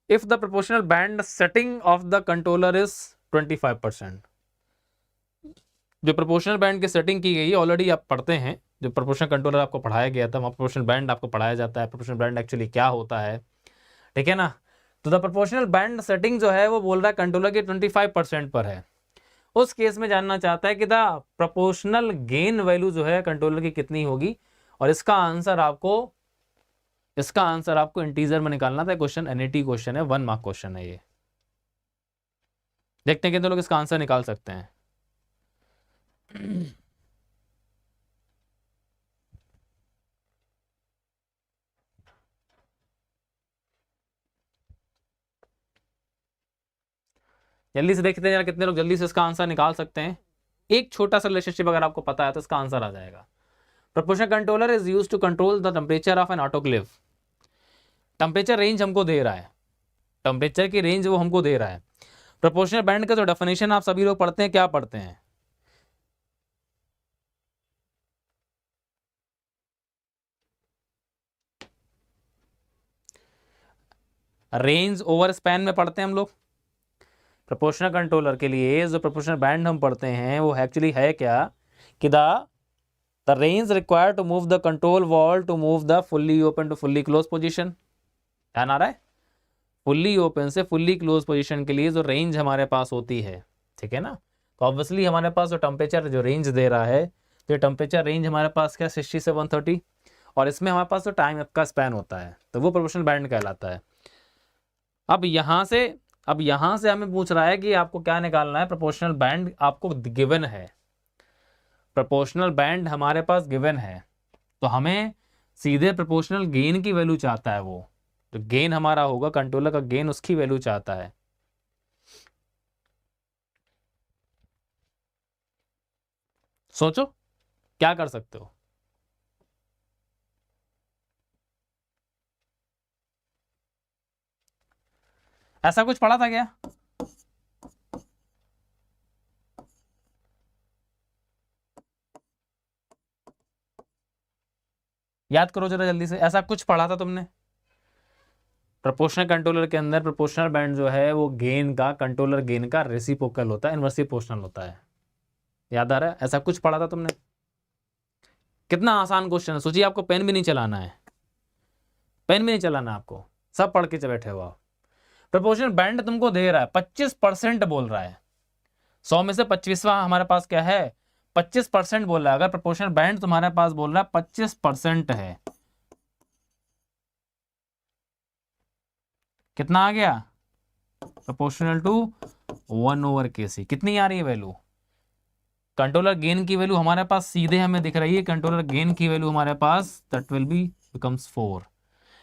if the proportional band setting of the controller is 25%। जो प्रोपोर्शनल बैंड की सेटिंग की गई है ऑलरेडी आप पढ़ते हैं, जो प्रोपोर्शनल कंट्रोलर आपको पढ़ाया गया था वहाँ प्रोपोर्शनल बैंड आपको पढ़ाया जाता है, प्रोपोर्शनल बैंड एक्चुअली क्या होता है। ठीक है ना, तो द प्रोपोर्शनल बैंड सेटिंग जो है वो बोल रहा है कंट्रोलर की 25% पर है। उस केस में जानना चाहता है कि द प्रोपोर्शनल गेन वैल्यू जो है कंट्रोलर की कितनी होगी, और इसका आंसर आपको इंटीजर में निकालना था। क्वेश्चन एनईटी क्वेश्चन है, 1 मार्क क्वेश्चन है ये। देखते हैं कितने लोग इसका आंसर निकाल सकते हैं। जल्दी से देखते हैं यार कितने लोग जल्दी से इसका आंसर निकाल सकते हैं। एक छोटा सा रिलेशनशिप अगर आपको पता है तो इसका आंसर आ जाएगा। Proportional controller is used to control the temperature of an autoclave. Temperature range हमको दे रहा है, टेम्परेचर की रेंज वो हमको दे रहा है। प्रोपोर्शनल बैंड का जो डेफिनेशन आप सभी लोग पढ़ते हैं, क्या पढ़ते हैं? रेंज ओवर स्पैन में पढ़ते हैं हम लोग। प्रोपोर्शनल कंट्रोलर के लिए जो प्रोपोर्शनल बैंड हम पढ़ते हैं वो एक्चुअली है क्या कि the range required to move the control valve to move the fully open to fully close position. ध्यान आ रहा है? फुल्ली ओपन से फुल्ली क्लोज पोजीशन के लिए जो रेंज हमारे पास होती है, ठीक है ना, तो ऑब्वियसली हमारे पास जो टेम्परेचर जो रेंज दे रहा है, तो टेम्परेचर रेंज हमारे पास क्या 60 से 130, और इसमें हमारे पास जो टाइम का स्पैन होता है तो वो प्रोपोर्शनल बैंड कहलाता है। अब यहाँ से हमें पूछ रहा है कि आपको क्या निकालना है। प्रोपोर्शनल बैंड आपको गिवन है, प्रोपोर्शनल बैंड हमारे पास गिवन है, तो हमें सीधे प्रोपोर्शनल गेन की वैल्यू चाहता है। वो जो गेन हमारा होगा कंट्रोलर का गेन, उसकी वैल्यू चाहता है। सोचो क्या कर सकते हो। ऐसा कुछ पढ़ा था क्या? याद करो जरा जल्दी से, ऐसा कुछ पढ़ा था तुमने? प्रोपोर्शनल कंट्रोलर के अंदर प्रोपोर्शनल बैंड जो है वो गेन का, कंट्रोलर गेन का रेसिप्रोकल होता है, इनवर्सली प्रोपोर्शनल होता है। याद आ रहा है? ऐसा कुछ पढ़ा था तुमने? कितना आसान क्वेश्चन है, सोचिए। आपको पेन भी नहीं चलाना है, पेन भी नहीं चलाना आपको, सब पढ़ के बैठे हो आप। प्रोपोर्शनल बैंड तुमको दे रहा है 25% बोल रहा है, 100 में से 25वां हमारे पास क्या है, 25% बोल रहा है। अगर प्रोपोर्शनल बैंड तुम्हारे पास बोल रहा है 25% है, कितना आ गया? Proportional to 1/kc। कितनी आ रही है वैल्यू? कंट्रोलर गेन की वैल्यू हमारे पास सीधे हमें दिख रही है, कंट्रोलर गेन की वैल्यू हमारे पास that will be becomes 4,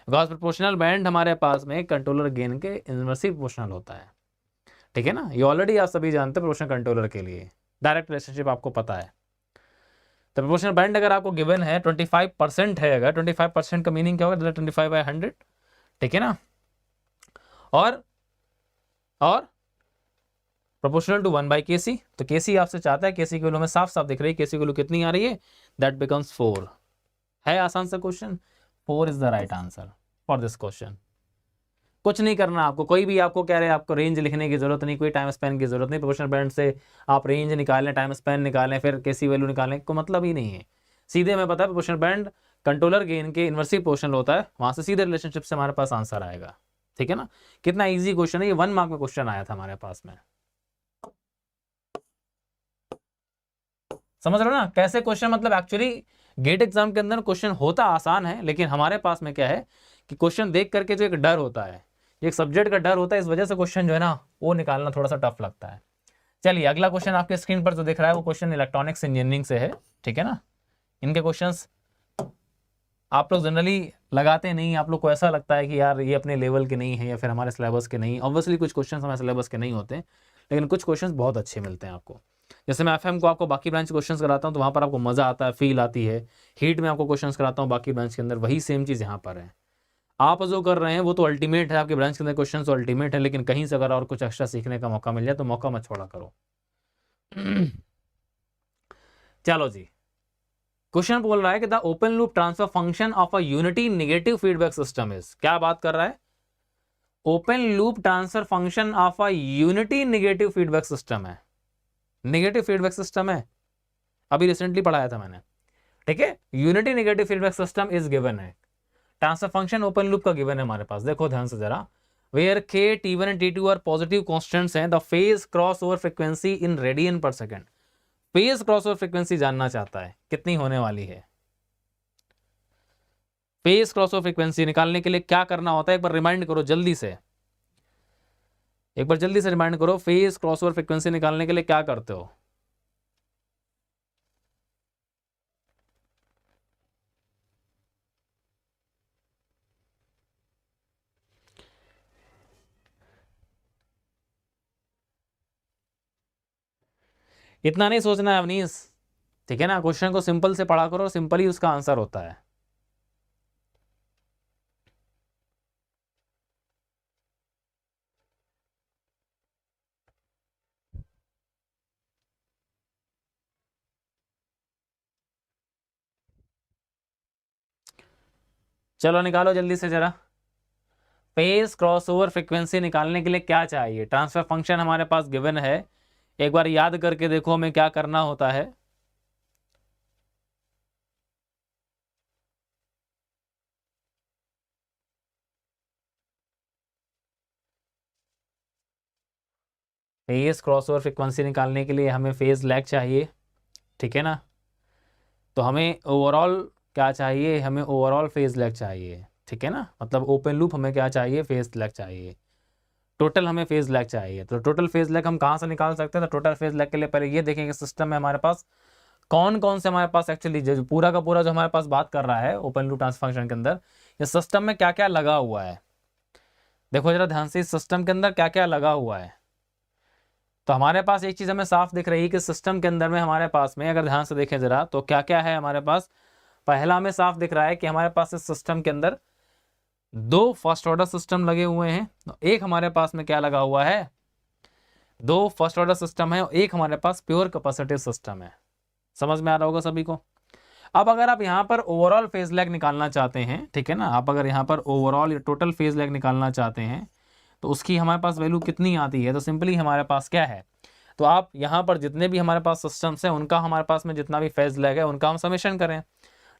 because proportional band हमारे पास में कंट्रोलर गेन के इनवर्सली प्रोपोर्शनल होता है। ठीक है ना, ये ऑलरेडी आप सभी जानते हैं। प्रोपोर्शनल कंट्रोलर के लिए डायरेक्ट रिलेशनशिप आपको पता है। तो प्रोपोर्शनल बैंड अगर आपको गिवन है 25% है, अगर 25% का मीनिंग क्या होगा, 25/100। ठीक है ना, और प्रोपोर्शनल टू 1/kc। तो kc आपसे चाहता है, kc की वैल्यू में साफ साफ दिख रही है, kc की वैल्यू कितनी आ रही है, दैट बिकम्स 4। है आसान सा question, 4 is the right answer for this question. कुछ नहीं करना आपको, कोई भी आपको कह रहे हैं आपको रेंज लिखने की जरूरत नहीं, कोई टाइम स्पैन की जरूरत नहीं। प्रोपोर्शनल बैंड से आप रेंज निकालें, टाइम स्पैन निकालें, फिर kc वैल्यू निकालें, को मतलब ही नहीं है। सीधे हमें पता है प्रोपोर्शनल बैंड कंट्रोलर गेन के इनवर्सली प्रोपोर्शनल होता है, वहां से सीधे रिलेशनशिप से हमारे पास आंसर आएगा। ठीक है ना, कितना ईजी क्वेश्चन है ये, 1 मार्क में क्वेश्चन आया था हमारे पास में। समझ रहे हो ना कैसे क्वेश्चन, मतलब एक्चुअली गेट एग्जाम के अंदर क्वेश्चन होता आसान है, लेकिन हमारे पास में क्या है कि क्वेश्चन देख करके जो एक डर होता है, एक सब्जेक्ट का डर होता है, इस वजह से क्वेश्चन जो है ना वो निकालना थोड़ा सा टफ लगता है। चलिए अगला क्वेश्चन आपके स्क्रीन पर जो दिख रहा है वो क्वेश्चन इलेक्ट्रॉनिक्स इंजीनियरिंग से है, ठीक है ना। इनके क्वेश्चंस आप लोग जनरली लगाते नहीं, आप लोग को ऐसा लगता है कि यार ये अपने लेवल के नहीं है या फिर हमारे सिलेबस के नहीं। ऑब्वियसली कुछ क्वेश्चन हमारे सिलेबस के नहीं होते, लेकिन कुछ क्वेश्चन बहुत अच्छे मिलते हैं आपको। जैसे मैं एफएम को आपको बाकी ब्रांच क्वेश्चंस कराता हूँ तो वहाँ पर आपको मजा आता है, फील आती है। हीट में आपको क्वेश्चंस कराता हूँ बाकी ब्रांच के अंदर, वही सेम चीज़ यहाँ पर है। आप जो कर रहे हैं वो तो अल्टीमेट है, आपके ब्रांच के अंदर क्वेश्चन तो अल्टीमेट है, लेकिन कहीं से अगर और कुछ एक्स्ट्रा सीखने का मौका मिल जाए तो मौका मत छोड़ा करो। चलो जी, क्वेश्चन बोल रहा है कि the open loop transfer function of a unity negative feedback system is, क्या बात कर रहा है, open loop transfer function of a unity negative feedback system है। नेगेटिव फीडबैक सिस्टम है, अभी रिसेंटली पढ़ाया था मैंने, ठीक है। Unity negative feedback system is given है, ट्रांसफर फंक्शन ओपन लूप का गिवन है हमारे पास। देखो ध्यान से जरा, वेयर के T1 and T2 are positive constants हैं, the phase cross over frequency in radian per second. Phase cross over frequency जानना चाहता है कितनी होने वाली है। फेज क्रॉस ओवर फ्रीक्वेंसी निकालने के लिए क्या करना होता है, एक बार रिमाइंड करो जल्दी से, एक बार जल्दी से रिमाइंड करो, फेज क्रॉस ओवर फ्रीक्वेंसी निकालने के लिए क्या करते हो। इतना नहीं सोचना है अवनीश, ठीक है ना। क्वेश्चन को सिंपल से पढ़ा करो, सिंपल ही उसका आंसर होता है। चलो निकालो जल्दी से जरा। फेज क्रॉस ओवर फ्रीक्वेंसी निकालने के लिए क्या चाहिए, ट्रांसफर फंक्शन हमारे पास गिवन है, एक बार याद करके देखो हमें क्या करना होता है। फेज क्रॉस ओवर फ्रीक्वेंसी निकालने के लिए हमें फेज लैग चाहिए, ठीक है ना। तो हमें ओवरऑल क्या चाहिए, हमें ओवरऑल फेज लैग चाहिए, ठीक है ना। मतलब ओपन लूप हमें क्या चाहिए, फेज लैग चाहिए, टोटल हमें फेज लैग चाहिए। तो टोटल फेज लैग हम कहाँ से निकाल सकते हैं, तो टोटल फेज लैग के लिए पहले ये देखेंगे सिस्टम में हमारे पास कौन कौन से हमारे पास एक्चुअली जो पूरा का पूरा जो हमारे पास बात कर रहा है ओपन लूप ट्रांसफर फंक्शन के अंदर, ये सिस्टम में क्या क्या लगा हुआ है। देखो जरा ध्यान से, इस सिस्टम के अंदर क्या क्या लगा हुआ है। तो हमारे पास एक चीज हमें साफ दिख रही है कि सिस्टम के अंदर में हमारे पास में अगर ध्यान से देखें जरा तो क्या क्या है हमारे पास। पहला हमें साफ दिख रहा है कि हमारे पास इस सिस्टम के अंदर दो फर्स्ट ऑर्डर सिस्टम लगे हुए हैं। एक हमारे पास में क्या लगा हुआ है, दो फर्स्ट ऑर्डर सिस्टम है, एक हमारे पास प्योर कैपेसिटिव सिस्टम है। समझ में आ रहा होगा सभी को। अब अगर आप यहाँ पर ओवरऑल फेज लैग निकालना चाहते हैं, ठीक है ना, आप अगर यहाँ पर ओवरऑल या टोटल फेज लैग निकालना चाहते हैं तो उसकी हमारे पास वैल्यू कितनी आती है, तो सिंपली हमारे पास क्या है, तो आप यहाँ पर जितने भी हमारे पास सिस्टम्स हैं उनका हमारे पास में जितना भी फेज लैग है उनका हम समेशन करें,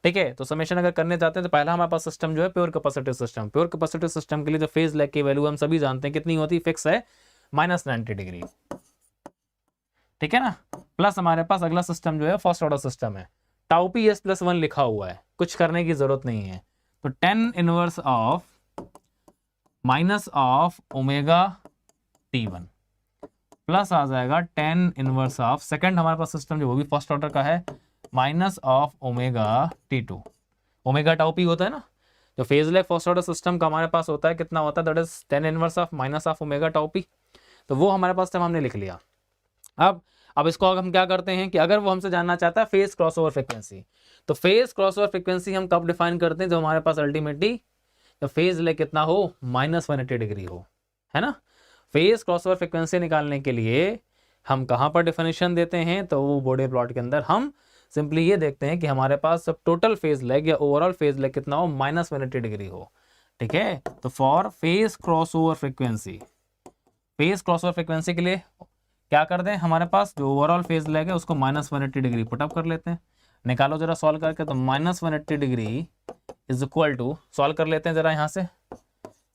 ठीक है। तो समेशन अगर करने चाहते हैं तो पहला हमारे पास सिस्टम जो है pure capacitive system, pure capacitive system के लिए जो फेज लैग की वैल्यू हम सभी जानते हैं कितनी होती है, फिक्स है -90 डिग्री, ठीक है ना। प्लस हमारे पास अगला सिस्टम जो है फर्स्ट ऑर्डर सिस्टम है, टाउ पी एस +1 लिखा हुआ है, कुछ करने की जरूरत नहीं है। तो tan inverse of minus of omega T1 plus आ जाएगा tan इनवर्स ऑफ सेकंड हमारे पास सिस्टम जो वो भी फर्स्ट ऑर्डर का है minus of omega T2। Omega tau P होता है ना, जो phase lag first order system का हमारे पास होता है कितना होता है, that is tan inverse of minus of omega tau P. तो वो हमारे पास तब हमने लिख लिया। अब इसको हम क्या करते हैं कि अगर वो हमसे जानना चाहता है फेज क्रॉस ओवर फ्रीक्वेंसी, तो फेज क्रॉस ओवर फ्रीक्वेंसी हम कब डिफाइन करते हैं, जो हमारे पास अल्टीमेटली तो फेज लैग कितना हो, -180 डिग्री हो, है ना। फेज क्रॉस ओवर फ्रीक्वेंसी निकालने के लिए हम कहाँ पर डिफिनेशन देते हैं, तो वो बॉडी प्लॉट के अंदर हम सिंपली ये देखते हैं कि हमारे पास जब टोटल फेज लैग या ओवरऑल फेज लैग कितना हो, -180 डिग्री हो, ठीक है। तो for phase cross over frequency, phase cross over frequency के लिए क्या कर दें, हमारे पास जो ओवरऑल फेज लैग है उसको -180 डिग्री पुटअप कर लेते हैं। निकालो जरा सॉल्व करके, तो -180 degree is equal to, solve कर लेते हैं जरा यहाँ से,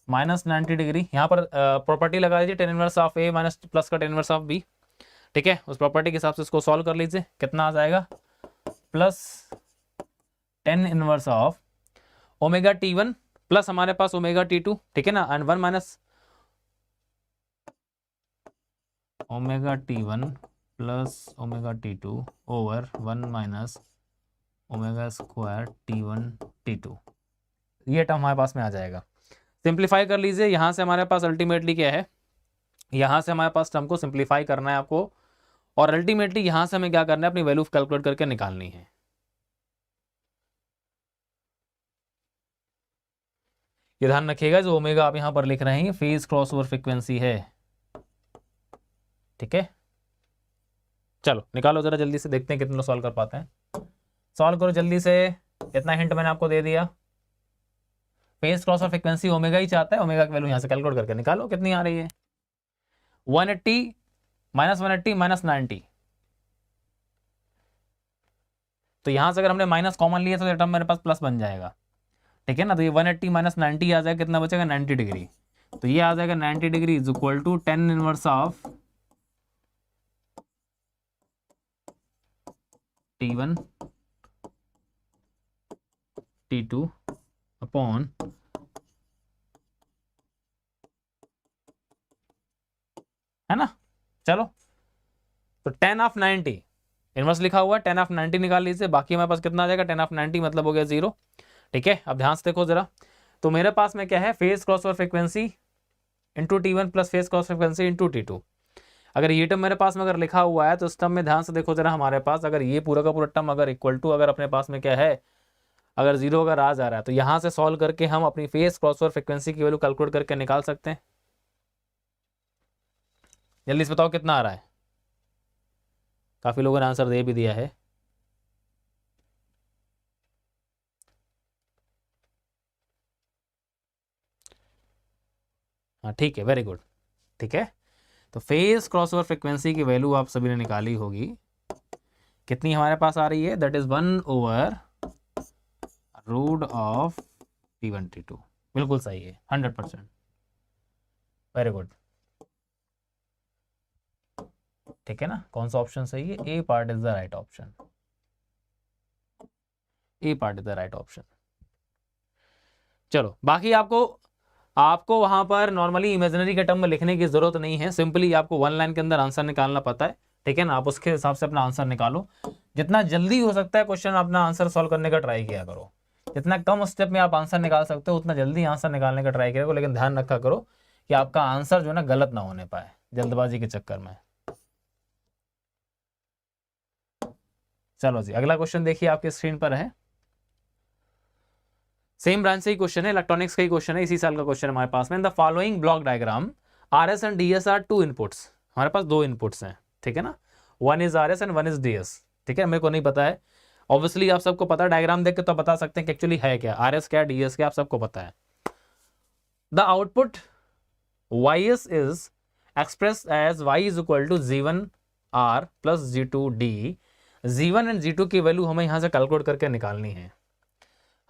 -90 डिग्री, यहाँ पर प्रॉपर्टी लगा दीजिए tan inverse of A minus plus का tan इनवर्स ऑफ B, ठीक है। उस प्रॉपर्टी के हिसाब से इसको सॉल्व कर लीजिए, कितना आ जाएगा plus 10 inverse of omega T1 plus हमारे पास ओमेगा T2, ठीक है ना, and 1 minus omega T1 plus omega T2 over 1 minus omega square T1 T2, ये टर्म हमारे पास में आ जाएगा। सिंप्लीफाई कर लीजिए, यहाँ से हमारे पास अल्टीमेटली क्या है, यहाँ से हमारे पास टर्म को सिंप्लीफाई करना है आपको, और अल्टीमेटली यहाँ से हमें क्या करना है, अपनी वैल्यू कैलकुलेट करके निकालनी है। ये ध्यान रखिएगा, जो ओमेगा आप यहाँ पर लिख रहे हैं फेज क्रॉसओवर फ्रीक्वेंसी है, ठीक है। चलो निकालो जरा जल्दी से, देखते हैं कितने लोग सॉल्व कर पाते हैं। सॉल्व करो जल्दी से, इतना हिंट मैंने आपको दे दिया। फेज क्रॉसओवर फ्रीक्वेंसी ओमेगा ही चाहता है, ओमेगा की वैल्यू यहाँ से कैलकुलेट करके निकालो कितनी आ रही है। 180 माइनस 180 माइनस 90, तो यहाँ से अगर हमने माइनस कॉमन लिया तो ये टर्म मेरे पास प्लस बन जाएगा, ठीक है ना। तो ये 180 माइनस 90 आ जाएगा, कितना बचेगा 90 डिग्री, तो ये आ जाएगा 90 degree is equal to 10 inverse of T1 T2 upon है ना। चलो तो 10 ऑफ 90 इनवर्स लिखा हुआ है, 10 ऑफ 90 निकाल लीजिए, बाकी हमारे पास कितना आ जाएगा 10 ऑफ 90 मतलब हो गया 0, ठीक है। अब ध्यान से देखो जरा, तो मेरे पास में क्या है, phase crossover frequency into T1 plus phase cross frequency into T2। अगर ये टर्म मेरे पास में अगर लिखा हुआ है तो उस टर्म में ध्यान से देखो जरा, हमारे पास अगर ये पूरा का पूरा टर्म अगर इक्वल टू अगर अपने पास में क्या है, अगर 0 अगर आ जा रहा है, तो यहाँ से सॉल्व करके हम अपनी फेज क्रॉसओवर फ्रीक्वेंसी की वैल्यू कैलकुलेट करके निकाल सकते हैं। जल्दी से बताओ कितना आ रहा है, काफी लोगों ने आंसर दे भी दिया है। हाँ ठीक है, वेरी गुड, ठीक है। तो फेज क्रॉसओवर फ्रीक्वेंसी की वैल्यू आप सभी ने निकाली होगी, कितनी हमारे पास आ रही है, that is 1 over root of T1 T2, बिल्कुल सही है, 100%, वेरी गुड, ठीक है ना। कौन सा ऑप्शन सही है, A part is the right option, A part is the right option. चलो बाकी आपको वहां पर नॉर्मली इमेजिनरी के टर्म में लिखने की जरूरत नहीं है, सिंपली आपको 1 लाइन के अंदर आंसर निकालना पता है, ठीक है ना। आप उसके हिसाब से अपना आंसर निकालो, जितना जल्दी हो सकता है क्वेश्चन अपना आंसर सॉल्व करने का ट्राई किया करो, जितना कम स्टेप में आप आंसर निकाल सकते हो उतना जल्दी आंसर निकालने का ट्राई किया करो, लेकिन ध्यान रखा करो कि आपका आंसर जो है ना गलत ना होने पाए जल्दबाजी के चक्कर में। चलो जी अगला क्वेश्चन देखिए, आपके स्क्रीन पर है, सेम ब्रांच से ही क्वेश्चन है, इलेक्ट्रॉनिक्स का ही क्वेश्चन है, इसी साल का क्वेश्चन है हमारे पास में। The following block diagram RS and DS are two inputs, हमारे पास दो इनपुट्स हैं, ठीक है ना, one is RS and one is DS, ठीक है। मेरे को नहीं पता है, ऑब्वियसली आप सबको पता है, डायग्राम देख के तो बता सकते हैं कि एक्चुअली है क्या, RS क्या DS क्या, आप सबको पता है। The output YS is express as Y is equal to G1R plus G2D। G1 and G2 की वैल्यू हमें यहां से कैलकुलेट करके निकालनी है,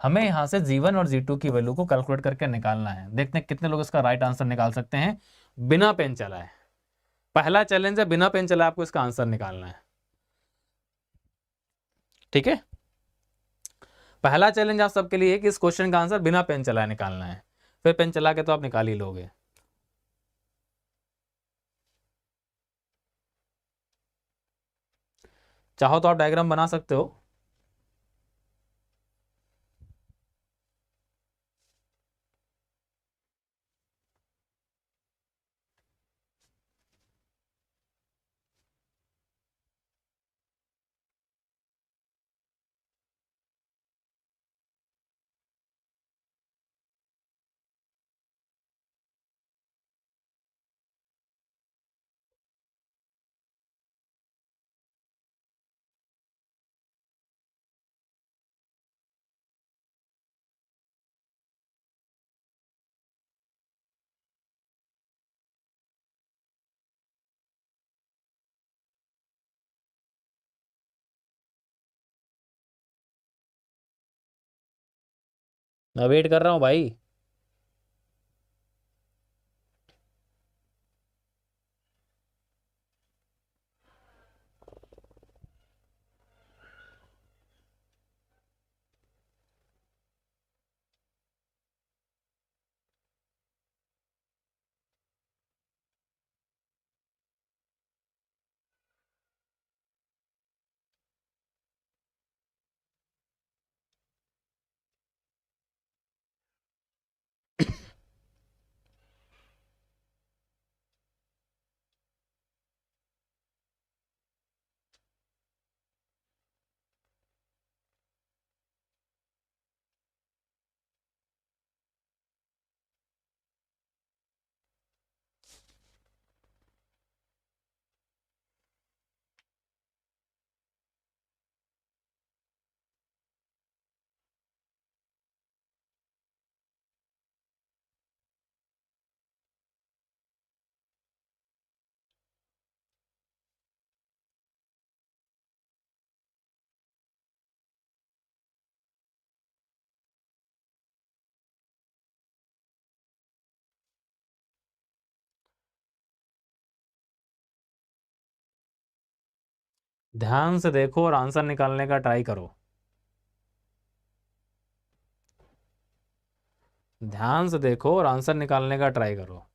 हमें यहां से G1 और G2 की वैल्यू को कैलकुलेट करके निकालना है। देखते हैं कितने लोग इसका राइट आंसर निकाल सकते हैं बिना पेन चलाए। पहला चैलेंज है, बिना पेन चलाए आपको इसका आंसर निकालना है, ठीक है। पहला चैलेंज आप सबके लिए है कि इस क्वेश्चन का आंसर बिना पेन चलाए निकालना है, फिर पेन चला के तो आप निकाल ही लोगे। चाहो तो आप डायग्राम बना सकते हो, मैं वेट कर रहा हूं भाई। ध्यान से देखो और आंसर निकालने का ट्राई करो। ध्यान से देखो और आंसर निकालने का ट्राई करो।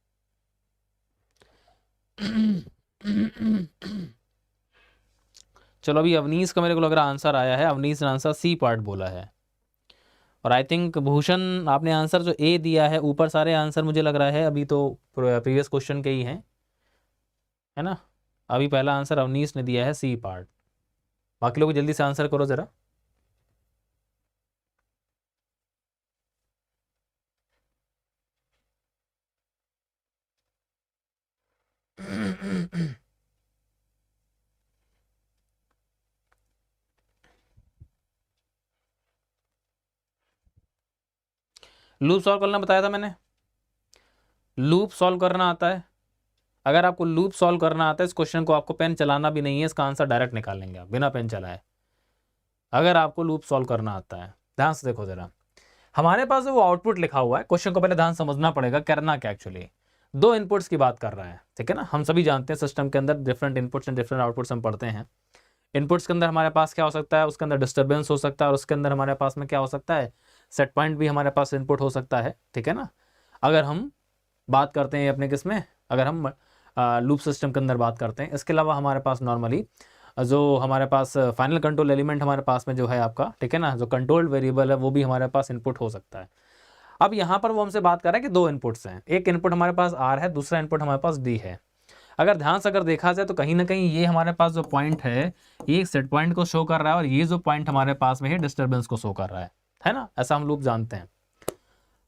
चलो, अभी अवनीश का मेरे को लग रहा आंसर आया है। अवनीश ने आंसर सी पार्ट बोला है। और आई थिंक भूषण, आपने आंसर जो ए दिया है, ऊपर सारे आंसर मुझे लग रहा है अभी तो प्रीवियस क्वेश्चन के ही हैं, है ना। अभी पहला आंसर अवनीश ने दिया है सी पार्ट। बाकी लोग जल्दी से आंसर करो जरा। लूप सॉल्व करना बताया था मैंने। लूप सॉल्व करना आता है। अगर आपको लूप सॉल्व करना आता है, इस क्वेश्चन को आपको पेन चलाना भी नहीं है, इसका आंसर डायरेक्ट निकाल लेंगे आप बिना पेन चलाए, अगर आपको लूप सॉल्व करना आता है। ध्यान से देखो जरा, हमारे पास वो आउटपुट लिखा हुआ है। क्वेश्चन को पहले ध्यान समझना पड़ेगा, करना क्या एक्चुअली। दो इनपुट्स की बात कर रहा है, ठीक है ना। हम सभी जानते हैं सिस्टम के अंदर different inputs and different outputs हम पढ़ते हैं। इनपुट्स के अंदर हमारे पास क्या हो सकता है, उसके अंदर डिस्टर्बेंस हो सकता है, और उसके अंदर हमारे पास में क्या हो सकता है, सेट पॉइंट भी हमारे पास इनपुट हो सकता है, ठीक है ना। अगर हम बात करते हैं अपने किस में, अगर हम लूप सिस्टम के अंदर बात करते हैं। इसके अलावा हमारे पास नॉर्मली जो हमारे पास फाइनल कंट्रोल एलिमेंट हमारे पास में जो है आपका, ठीक है ना, जो कंट्रोल्ड वेरिएबल है वो भी हमारे पास इनपुट हो सकता है। अब यहाँ पर वो हमसे बात कर रहा है कि दो इनपुट्स हैं, एक इनपुट हमारे पास आर है, दूसरा इनपुट हमारे पास डी है। अगर ध्यान से अगर देखा जाए तो कहीं ना कहीं ये हमारे पास जो पॉइंट है, ये एक सेट पॉइंट को शो कर रहा है, और ये जो पॉइंट हमारे पास में है डिस्टर्बेंस को शो कर रहा है ना। ऐसा हम लूप जानते हैं।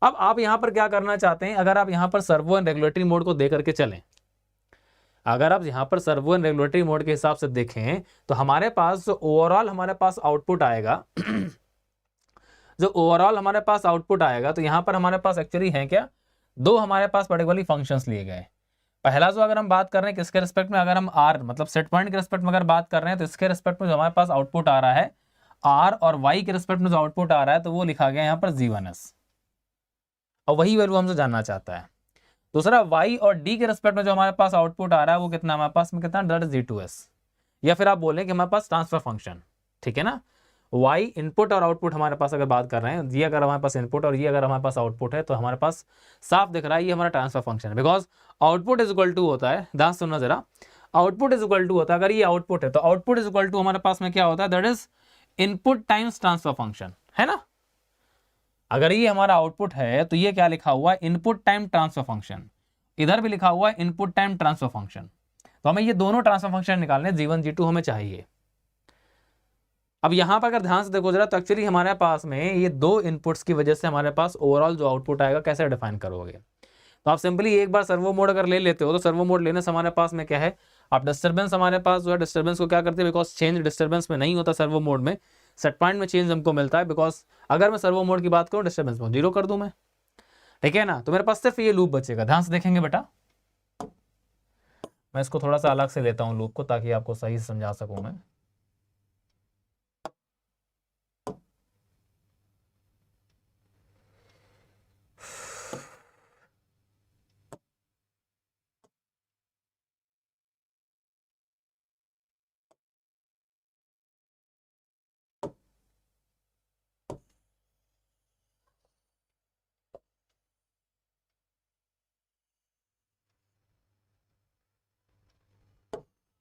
अब आप यहाँ पर क्या करना चाहते हैं, अगर आप यहाँ पर सर्वो एंड रेगुलेटरी मोड को दे करके चलें, अगर आप यहाँ पर सर्वो एंड रेगुलेटरी मोड के हिसाब से देखें, तो हमारे पास जो ओवरऑल हमारे पास आउटपुट आएगा जो ओवरऑल हमारे पास आउटपुट आएगा, तो यहाँ पर हमारे पास एक्चुअली है क्या, दो हमारे पास पर्टिकुलरली फंक्शंस लिए गए। पहला जो अगर हम बात कर रहे हैं किसके रिस्पेक्ट में, अगर हम आर मतलब सेट पॉइंट के रिस्पेक्ट में अगर बात कर रहे हैं, तो इसके रिस्पेक्ट में जो हमारे पास आउटपुट आ रहा है आर, और वाई के रिस्पेक्ट में जो आउटपुट आ रहा है, तो वो लिखा गया यहाँ पर G1s, और वही वैल्यू हमसे जानना चाहता है। दूसरा y और d के रिस्पेक्ट में जो हमारे पास आउटपुट आ रहा है वो कितना, हमारे पास में कितना, दैट इज G2s, या फिर आप बोलें कि हमारे पास ट्रांसफर फंक्शन, ठीक है ना। y इनपुट और आउटपुट हमारे पास अगर बात कर रहे हैं, ये अगर हमारे पास इनपुट और ये अगर हमारे पास आउटपुट है, तो हमारे पास साफ दिख रहा है ये हमारा ट्रांसफर फंक्शन है, because output is equal to होता है, ध्यान सुनना जरा, आउटपुट इज इक्वल टू होता है, अगर ये आउटपुट है तो आउटपुट इज इक्वल टू हमारे पास में क्या होता है, that is input times transfer function, है ना। अगर ये हमारा आउटपुट है तो ये क्या लिखा हुआ है, इनपुट टाइम ट्रांसफर फंक्शन, इधर भी लिखा हुआ है इनपुट टाइम ट्रांसफर फंक्शन। तो हमें ये दोनों ट्रांसफर फंक्शन निकालने, G1 G2 हमें चाहिए। अब यहां पर अगर ध्यान से देखो जरा, तो एक्चुअली हमारे पास में ये दो इनपुट्स की वजह से हमारे पास ओवरऑल जो आउटपुट आएगा कैसे डिफाइन करोगे। तो आप सिंपली एक बार सर्वो मोड अगर ले लेते हो, तो सर्वो मोड लेने से हमारे पास में क्या है, आप डिस्टर्बेंस हमारे पास जो है डिस्टर्बेंस को क्या करते हैं, बिकॉज चेंज डिस्टर्बेंस में नहीं होता सर्वो मोड में, सेट पॉइंट में चेंज हमको मिलता है। बिकॉज अगर मैं सर्वो मोड की बात करूँ, डिस्टर्बेंस में 0 कर दूं मैं, ठीक है ना, तो मेरे पास सिर्फ ये लूप बचेगा। ध्यान से देखेंगे बेटा, मैं इसको थोड़ा सा अलग से लेता हूं लूप को, ताकि आपको सही से समझा सकूं मैं।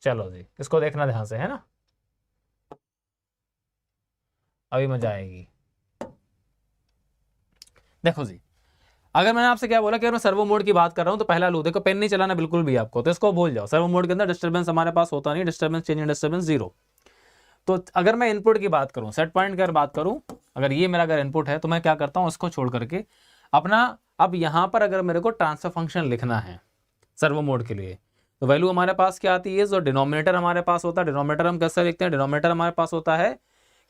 चलो जी, इसको देखना ध्यान से, है ना, अभी मजा आएगी। देखो जी, अगर मैंने आपसे क्या बोला कि अगर मैं सर्वो मोड की बात कर रहा हूं, तो पहला लूप, देखो पेन नहीं चलाना बिल्कुल भी आपको, तो इसको भूल जाओ। सर्वो मोड के अंदर डिस्टर्बेंस हमारे पास होता नहीं, डिस्टर्बेंस चेंज इन डिस्टर्बेंस 0। तो अगर मैं इनपुट की बात करूं, सेट पॉइंट की अगर बात करूं, अगर ये मेरा अगर इनपुट है, तो मैं क्या करता हूं, इसको छोड़ करके अपना, अब यहां पर अगर मेरे को ट्रांसफर फंक्शन लिखना है सर्वो मोड के लिए, तो वैल्यू हमारे पास क्या आती है, जो डिनोमिनेटर हमारे पास होता है, डिनोमिनेटर हम कैसे लिखते हैं, डिनोमिनेटर हमारे पास होता है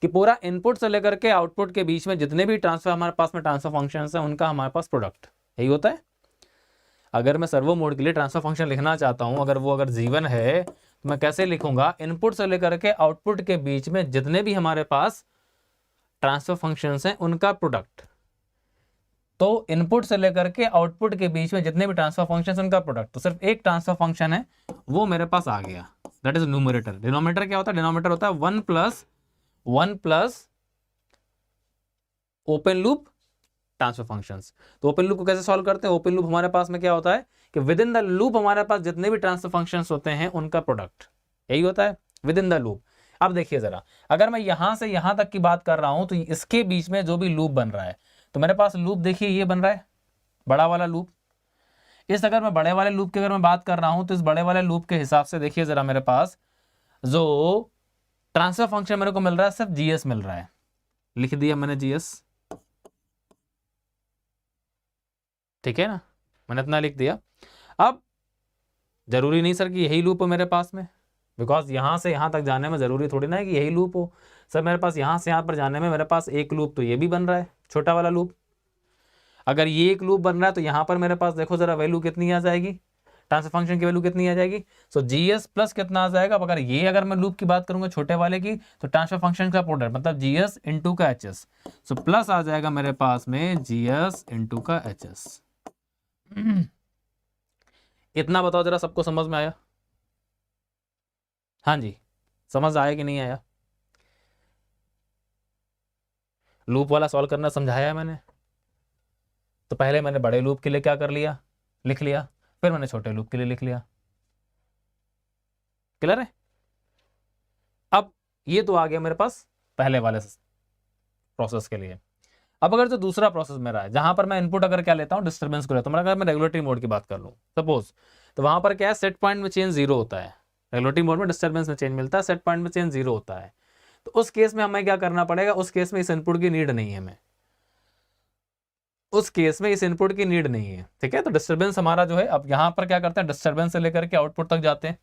कि पूरा इनपुट से लेकर के आउटपुट के बीच में जितने भी ट्रांसफर हमारे पास में ट्रांसफर फंक्शंस हैं, उनका हमारे पास प्रोडक्ट, यही होता है। अगर मैं सर्वो मोड के लिए ट्रांसफर फंक्शन लिखना चाहता हूं, अगर वो अगर G1 है, तो मैं कैसे लिखूंगा, इनपुट से लेकर के आउटपुट के बीच में जितने भी हमारे पास ट्रांसफर फंक्शंस हैं, उनका प्रोडक्ट। तो इनपुट से लेकर के आउटपुट के बीच में जितने भी ट्रांसफर फंक्शन, उनका प्रोडक्ट। तो सिर्फ एक ट्रांसफर फंक्शन है, वो मेरे पास आ गया, दैट इज न्यूमरेटर। डिनोमिनेटर क्या होता है? डिनोमिनेटर होता है 1 plus open loop transfer functions. तो ओपन लूप को कैसे सॉल्व करते हैं? ओपन लूप हमारे पास में क्या होता है कि विद इन द लूप हमारे पास जितने भी ट्रांसफर फंक्शंस होते हैं उनका प्रोडक्ट, यही होता है विद इन द लूप। अब देखिए जरा, अगर मैं यहां से यहां तक की बात कर रहा हूं तो इसके बीच में जो भी लूप बन रहा है, तो मेरे पास लूप देखिए ये बन रहा है बड़ा वाला लूप। इस अगर मैं बड़े वाले लूप की अगर मैं बात कर रहा हूं तो इस बड़े वाले लूप के हिसाब से देखिए जरा, मेरे पास जो ट्रांसफर फंक्शन मेरे को मिल रहा है सिर्फ जीएस मिल रहा है। लिख दिया मैंने जीएस, ठीक है ना, मैंने इतना लिख दिया। अब जरूरी नहीं सर कि यही लूप हो मेरे पास में, बिकॉज यहां से यहां तक जाने में जरूरी थोड़ी ना है कि यही लूप हो। सर मेरे पास यहां से यहां पर जाने में मेरे पास एक लूप तो ये भी बन रहा है, छोटा वाला लूप। अगर ये एक लूप बन रहा है तो यहां पर मेरे पास देखो जरा वैल्यू कितनी आ जाएगी, ट्रांसफर फंक्शन की वैल्यू कितनी आ जाएगी। सो जीएस प्लस कितना आ जाएगा। अगर ये अगर मैं लूप की बात करूंगा छोटे वाले की, तो ट्रांसफर फंक्शन का प्रोडक्ट मतलब जीएस इंटू का एचएस। सो प्लस आ जाएगा मेरे पास में जीएस इंटू का एचएस। इतना बताओ जरा, सबको समझ में आया? हाँ जी, समझ आया कि नहीं आया? लूप वाला सॉल्व करना समझाया है मैंने। तो पहले मैंने बड़े लूप के लिए क्या कर लिया, लिख लिया, फिर मैंने छोटे लूप के लिए लिख लिया। क्लियर है? अब ये तो आ गया मेरे पास पहले वाले प्रोसेस के लिए। अब अगर जो दूसरा प्रोसेस मेरा है, जहां पर मैं इनपुट अगर क्या लेता हूं, डिस्टर्बेंस को लेता हूं, अगर मैं रेगुलेटरी मोड की बात कर लूं सपोज, तो वहां पर क्या है, सेट पॉइंट में चेंज 0 होता है। रेगुलेटरी मोड में डिस्टर्बेंस में चेंज मिलता है, सेट पॉइंट में चेंज 0 होता है। तो उस केस में हमें क्या करना पड़ेगा, उस केस में इस इनपुट की नीड नहीं है हमें, उस केस में इस इनपुट की नीड नहीं है, ठीक है। तो डिस्टर्बेंस हमारा जो है, अब यहां पर क्या करते हैं, डिस्टर्बेंस से लेकर के आउटपुट तक जाते हैं।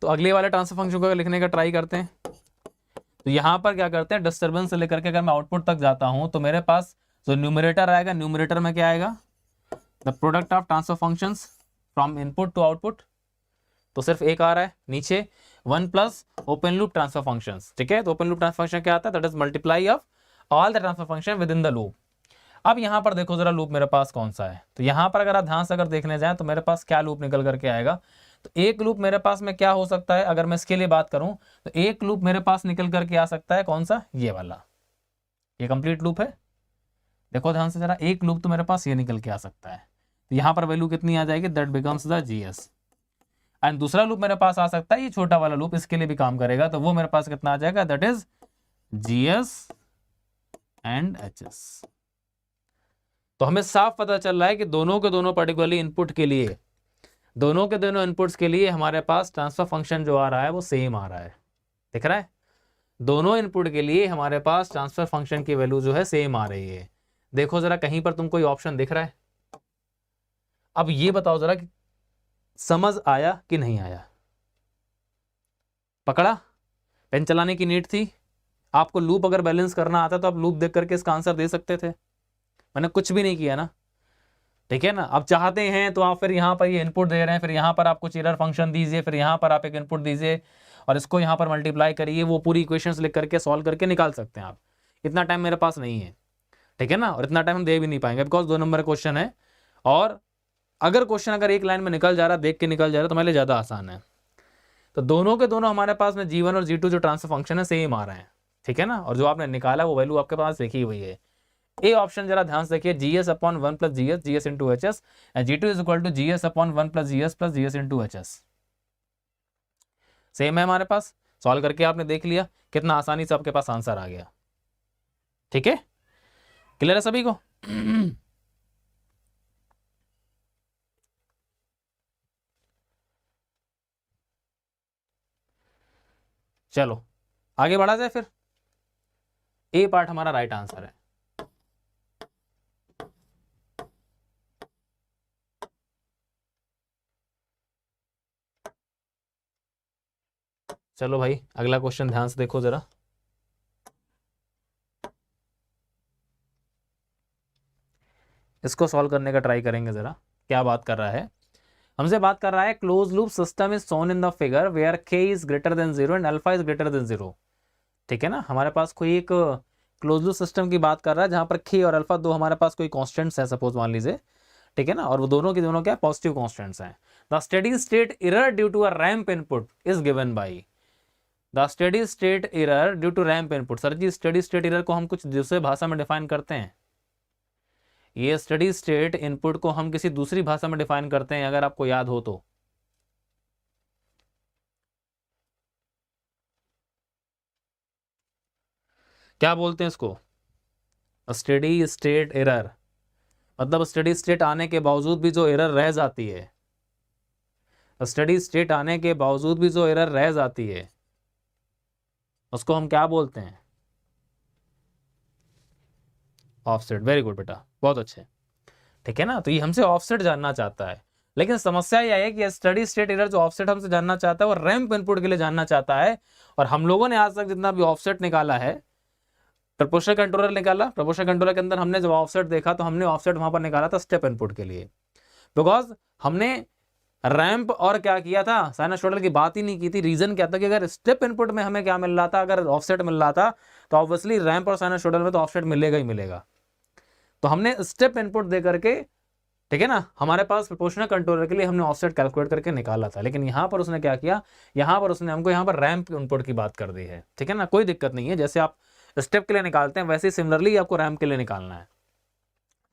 तो अगले वाले ट्रांसफर फंक्शन को लिखने का ट्राई करते हैं। तो यहां पर क्या करते हैं, डिस्टर्बेंस से लेकर के अगर मैं आउटपुट तक जाता हूं तो मेरे पास जो न्यूमरेटर आएगा, न्यूमरेटर में क्या आएगा, the product of transfer functions from input to output. तो सिर्फ एक आ रहा है नीचे, 1 plus open loop transfer functions, ठीक है। तो ओपन लूप ट्रांसफर फंक्शन क्या आता है, that is multiply of all the transfer function with in the loop. अब यहां पर देखो जरा लूप मेरे पास कौन सा है। तो यहां पर अगर आप ध्यान से अगर देखने जाएं तो मेरे पास क्या लूप निकल करके आएगा। तो एक लूप मेरे पास में क्या हो सकता है, अगर मैं इसके लिए बात करूं तो एक लूप मेरे पास निकल करके आ सकता है, कौन सा, ये वाला, ये कंप्लीट लूप है। देखो ध्यान से जरा, एक लूप तो मेरे पास ये निकल के आ सकता है। तो यहां पर वैल्यू कितनी आ जाएगी, that becomes the GS. And दूसरा लूप मेरे पास आ सकता है, ये छोटा वाला लूप, इसके लिए भी काम करेगा। तो वो मेरे पास कितना आ जाएगा, that is GS and HS. तो हमें साफ पता चल रहा है कि दोनों के दोनों पर्टिकुलरली इनपुट के लिए, दोनों के दोनों इनपुट्स के लिए हमारे पास ट्रांसफर फंक्शन जो आ रहा है वो सेम आ रहा है। दिख रहा है, दोनों इनपुट के लिए हमारे पास ट्रांसफर फंक्शन की वैल्यू जो है सेम आ रही है। देखो जरा कहीं पर तुम कोई ऑप्शन दिख रहा है? अब ये बताओ जरा कि समझ आया कि नहीं आया? पकड़ा? पेन चलाने की नीड थी आपको। लूप अगर बैलेंस करना आता तो आप लूप देख करके इसका आंसर दे सकते थे। मैंने कुछ भी नहीं किया ना, ठीक है ना। अब चाहते हैं तो आप फिर यहाँ पर ये इनपुट दे रहे हैं, फिर यहाँ पर आप कुछ एरर फंक्शन दीजिए, फिर यहाँ पर आप एक इनपुट दीजिए और इसको यहाँ पर मल्टीप्लाई करिए, वो पूरी इक्वेशंस लिख करके सॉल्व करके निकाल सकते हैं आप। इतना टाइम मेरे पास नहीं है, ठीक है ना, और इतना टाइम हम दे भी नहीं पाएंगे बिकॉज 2 नंबर क्वेश्चन है। और अगर क्वेश्चन अगर एक लाइन में निकल जा रहा है, देख के निकल जा रहा है, तो मेरे लिए ज़्यादा आसान है। तो दोनों के दोनों हमारे पास में G1 और G2 जो ट्रांसफर फंक्शन है सेम आ रहे हैं, ठीक है ना। और जो आपने निकाला वो वैल्यू आपके पास लिखी हुई है। ए ऑप्शन जरा ध्यान से देखिए, GS upon 1 plus GS, GS into HS, and G2 is equal to GS upon 1 plus GS into HS. Same है हमारे पास। सॉल्व करके आपने देख लिया, कितना आसानी से आपके पास आंसर आ गया, ठीक है। क्लियर है सभी को? चलो आगे बढ़ा जाए फिर। ए पार्ट हमारा राइट आंसर है। चलो भाई अगला क्वेश्चन ध्यान से देखो जरा। इसको सॉल्व करने का ट्राई करेंगे जरा। क्या बात कर रहा है, हमसे बात कर रहा है close loop system is shown in the figure where k is greater than 0 and alpha is greater than 0, ठीक है ना। हमारे पास कोई एक क्लोज लूप सिस्टम की बात कर रहा है जहां पर k और अल्फा दो हमारे पास कोई कांस्टेंट्स है सपोज मान लीजिए, ठीक है ना। और वो दोनों के दोनों क्या पॉजिटिव कांस्टेंट्स हैं। The steady state error due to a ramp input is given by the steady state error due to ramp input. Sir ji steady state error को हम कुछ दूसरे भाषा में डिफाइन करते हैं, ये स्टेडी स्टेट इनपुट को हम किसी दूसरी भाषा में डिफाइन करते हैं, अगर आपको याद हो तो। क्या बोलते हैं इसको? स्टेडी स्टेट एरर, मतलब स्टेडी स्टेट आने के बावजूद भी जो एरर रह जाती है, स्टेडी स्टेट आने के बावजूद भी जो एरर रह जाती है उसको हम क्या बोलते हैं? ऑफसेट। वेरी गुड बेटा, बहुत अच्छे, ठीक है ना। तो ये हमसे ऑफसेट जानना चाहता है, लेकिन समस्या यह है कि स्टडी स्टेट एरर जो ऑफसेट हमसे जानना चाहता है वो रैंप इनपुट के लिए जानना चाहता है। और हम लोगों ने आज तक जितना भी ऑफसेट निकाला है, प्रोपोर्शनल कंट्रोलर निकाला, प्रोपोर्शनल कंट्रोलर के अंदर हमने जब ऑफसेट देखा तो हमने ऑफसेट वहां पर निकाला था स्टेप इनपुट के लिए, बिकॉज हमने रैंप और क्या किया था, साइनसॉइडल की बात ही नहीं की थी। रीजन क्या था कि अगर स्टेप इनपुट में हमें क्या मिल रहा था, अगर ऑफसेट मिल रहा था, तो ऑब्वियसली रैंप और साइनसॉइडल में तो ऑफसेट मिलेगा ही मिलेगा। तो हमने स्टेप इनपुट दे करके, ठीक है ना, हमारे पास प्रोपोर्शनल कंट्रोलर के लिए हमने ऑफसेट कैलकुलेट करके निकाला था। लेकिन यहाँ पर उसने क्या किया, यहाँ पर उसने हमको यहाँ पर रैंप इनपुट की बात कर दी है, ठीक है ना। कोई दिक्कत नहीं है, जैसे आप स्टेप के लिए निकालते हैं वैसे ही सिमिलरली आपको रैंप के लिए निकालना है।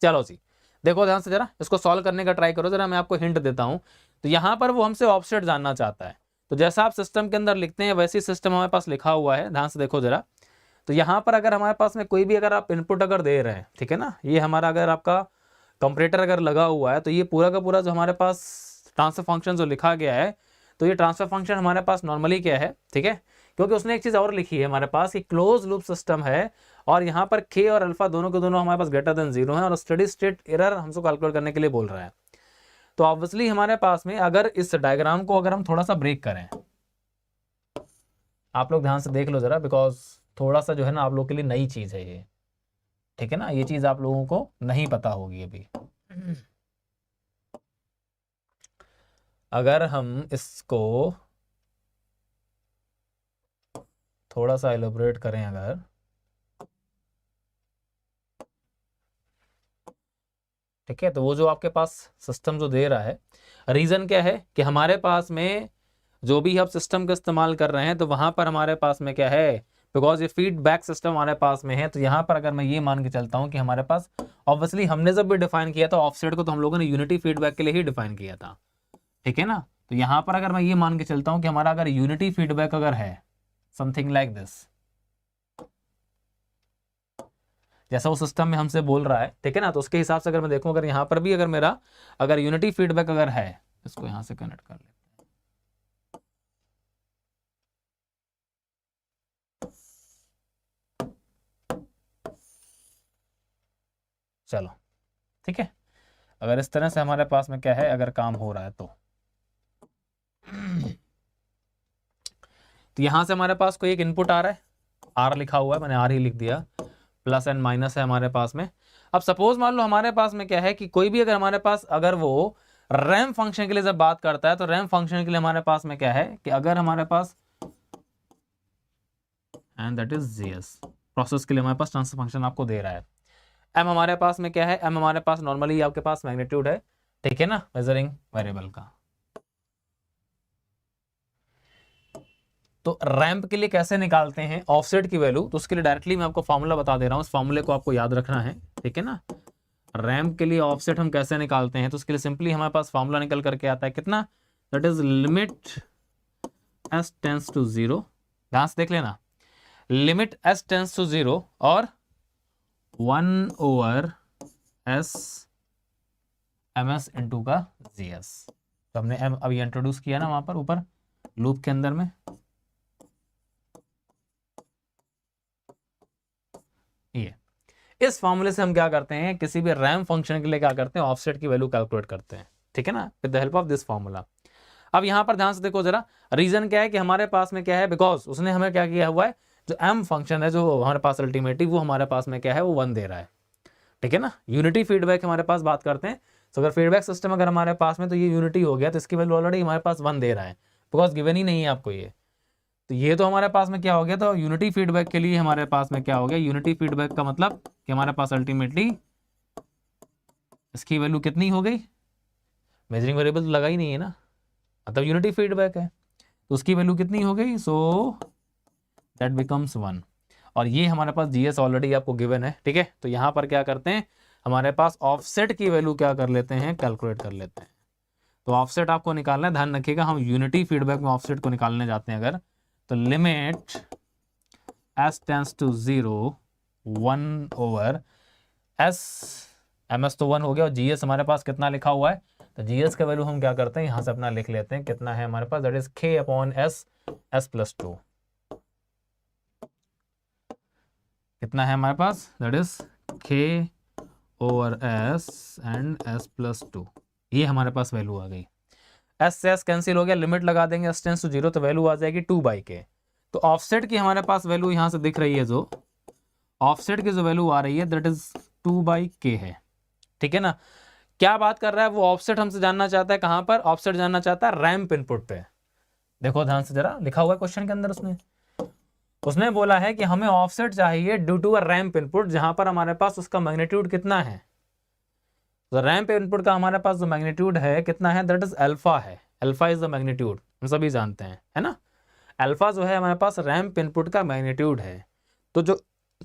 चलो जी, देखो ध्यान से जरा इसको सॉल्व करने का ट्राई करो जरा, मैं आपको हिंट देता हूं। तो यहाँ पर वो हमसे ऑफसेट जानना चाहता है, तो जैसा आप सिस्टम के अंदर लिखते हैं वैसे ही सिस्टम हमारे पास लिखा हुआ है, ध्यान से देखो जरा। तो यहाँ पर अगर हमारे पास में कोई भी अगर आप इनपुट अगर दे रहे हैं, ठीक है ना, ये हमारा अगर आपका कंपरेटर अगर लगा हुआ है, तो ये पूरा का पूरा जो हमारे पास ट्रांसफर फंक्शन जो लिखा गया है, तो ये ट्रांसफर फंक्शन हमारे पास नॉर्मली क्या है, ठीक है, क्योंकि उसने एक चीज और लिखी है हमारे पास कि क्लोज लूप सिस्टम है और यहाँ पर k और अल्फा दोनों के दोनों हमारे पास ग्रेटर देन 0 है और स्टेडी स्टेट एरर हमको कैलकुलेट करने के लिए बोल रहा है। तो ऑब्वियसली हमारे पास में अगर इस डायग्राम को अगर हम थोड़ा सा ब्रेक करें, आप लोग ध्यान से देख लो जरा, बिकॉज थोड़ा सा जो है ना आप लोग के लिए नई चीज है ये, ठीक है ना, ये चीज आप लोगों को नहीं पता होगी अभी। अगर हम इसको थोड़ा सा एलोबरेट करें अगर, ठीक है, तो वो जो आपके पास सिस्टम जो दे रहा है, रीजन क्या है कि हमारे पास में जो भी आप सिस्टम का इस्तेमाल कर रहे हैं, तो वहां पर हमारे पास में क्या है, बिकॉज ये फीडबैक सिस्टम हमारे पास में है, तो यहाँ पर अगर मैं ये मान के चलता हूँ कि हमारे पास ऑब्वियसली हमने जब भी डिफाइन किया था ऑफसेट को, तो हम लोगों ने यूनिटी फीडबैक के लिए ही डिफाइन किया था, ठीक है ना। तो यहाँ पर अगर मैं ये मान के चलता हूँ कि हमारा अगर यूनिटी फीडबैक अगर है समथिंग लाइक दिस, जैसा वो सिस्टम में हमसे बोल रहा है, ठीक है ना, तो उसके हिसाब से अगर मैं देखूं, अगर यहाँ पर भी अगर मेरा अगर यूनिटी फीडबैक अगर है, इसको यहाँ से कनेक्ट कर लेते हैं, चलो ठीक है। अगर इस तरह से हमारे पास में क्या है, अगर काम हो रहा है तो यहाँ से हमारे पास कोई एक इनपुट आ रहा है, आर लिखा हुआ है, मैंने आर ही लिख दिया, प्लस एंड माइनस है हमारे पास में। अब सपोज मान लो हमारे पास में क्या है कि कोई भी अगर हमारे पास अगर वो रैंप फंक्शन के लिए जब बात करता है, तो रैंप फंक्शन के लिए हमारे पास में क्या है कि अगर हमारे पास and that is GS process के लिए हमारे पास ट्रांसफर फंक्शन आपको दे रहा है। एम हमारे पास में क्या है, एम हमारे पास नॉर्मली आपके पास मैग्नीट्यूड है, ठीक है ना, मेजरिंग वेरिएबल का। तो रैंप के लिए कैसे निकालते हैं ऑफसेट की वैल्यू, तो उसके लिए डायरेक्टली मैं आपको फॉर्मूला बता दे रहा हूं, उस फॉर्मूले को आपको याद रखना है, ठीक है ना। रैंप के लिए ऑफसेट हम कैसे निकालते हैं, तो उसके लिए सिंपली हमारे पास फॉर्मूला निकल करके आता है कितना, that is limit S tends to 0, ध्यान से देख लेना, लिमिट एस टेंस टू 0 और 1 over S M S into का जी एस। तो हमने एम अभी इंट्रोड्यूस किया ना वहां पर ऊपर लूप के अंदर में, ये इस फॉर्मूले से हम क्या करते हैं, किसी भी रैंप फंक्शन के लिए क्या करते हैं, ऑफसेट की वैल्यू कैलकुलेट करते हैं, ठीक है ना, with the help of this formula. अब यहां पर ध्यान से देखो जरा, रीजन क्या है कि हमारे पास में क्या है, बिकॉज उसने हमें क्या किया हुआ है, जो एम फंक्शन है जो हमारे पास अल्टीमेटली वो हमारे पास में क्या है, वो 1 दे रहा है, ठीक है ना। यूनिटी फीडबैक हमारे पास बात करते हैं, तो अगर फीडबैक सिस्टम अगर हमारे पास में, तो ये यूनिटी हो गया, तो इसकी वैल्यू ऑलरेडी हमारे पास 1 दे रहा है, बिकॉज गिवन ही नहीं है आपको ये। तो ये तो हमारे पास में क्या हो गया, तो यूनिटी फीडबैक के लिए हमारे पास में क्या हो गया, यूनिटी फीडबैक का मतलब कि हमारे पास अल्टीमेटली इसकी वैल्यू कितनी हो गई, मेजरिंग वेरिएबल तो लगा ही नहीं है ना, मतलब यूनिटी फीडबैक है, तो उसकी वैल्यू कितनी हो गई, सो दैट बिकम्स 1। और ये हमारे पास जीएस ऑलरेडी आपको गिवन है, ठीक है। तो यहाँ पर क्या करते हैं, हमारे पास ऑफसेट की वैल्यू क्या कर लेते हैं, कैलकुलेट कर लेते हैं। तो ऑफसेट आपको निकालना है, ध्यान रखिएगा, हम यूनिटी फीडबैक में ऑफसेट को निकालने जाते हैं अगर, तो limit S tends to 0 1 over S, M S तो 1 हो गया, और जीएस हमारे पास कितना लिखा हुआ है, तो जीएस का वैल्यू हम क्या करते हैं, यहाँ से अपना लिख लेते हैं, कितना है हमारे पास, that is k upon S, S plus 2, कितना है हमारे पास, that is k over S and S plus 2, ये हमारे पास वैल्यू आ गई। एस से एस कैंसिल हो गया, लिमिट लगा देंगे एस टेंस टू 0, तो वैल्यू आ जाएगी 2/k। तो ऑफसेट की हमारे पास वैल्यू यहाँ से दिख रही है, जो ऑफसेट की जो वैल्यू आ रही है दैट इज 2/k है, ठीक है ना। क्या बात कर रहा है वो, ऑफसेट हमसे जानना चाहता है, कहाँ पर ऑफसेट जानना चाहता है, रैंप इनपुट पे। देखो ध्यान से जरा, लिखा हुआ है क्वेश्चन के अंदर, उसने बोला है कि हमें ऑफसेट चाहिए due to a ramp input, जहां पर हमारे पास उसका मैग्नीट्यूड कितना है। तो रैंप इनपुट का हमारे पास जो मैग्नीट्यूड है कितना है, दैट इज अल्फा है, अल्फा इज द मैग्नीट्यूड, हम सभी जानते हैं, है ना। अल्फा जो है हमारे पास रैंप इनपुट का मैग्नीट्यूड है। तो जो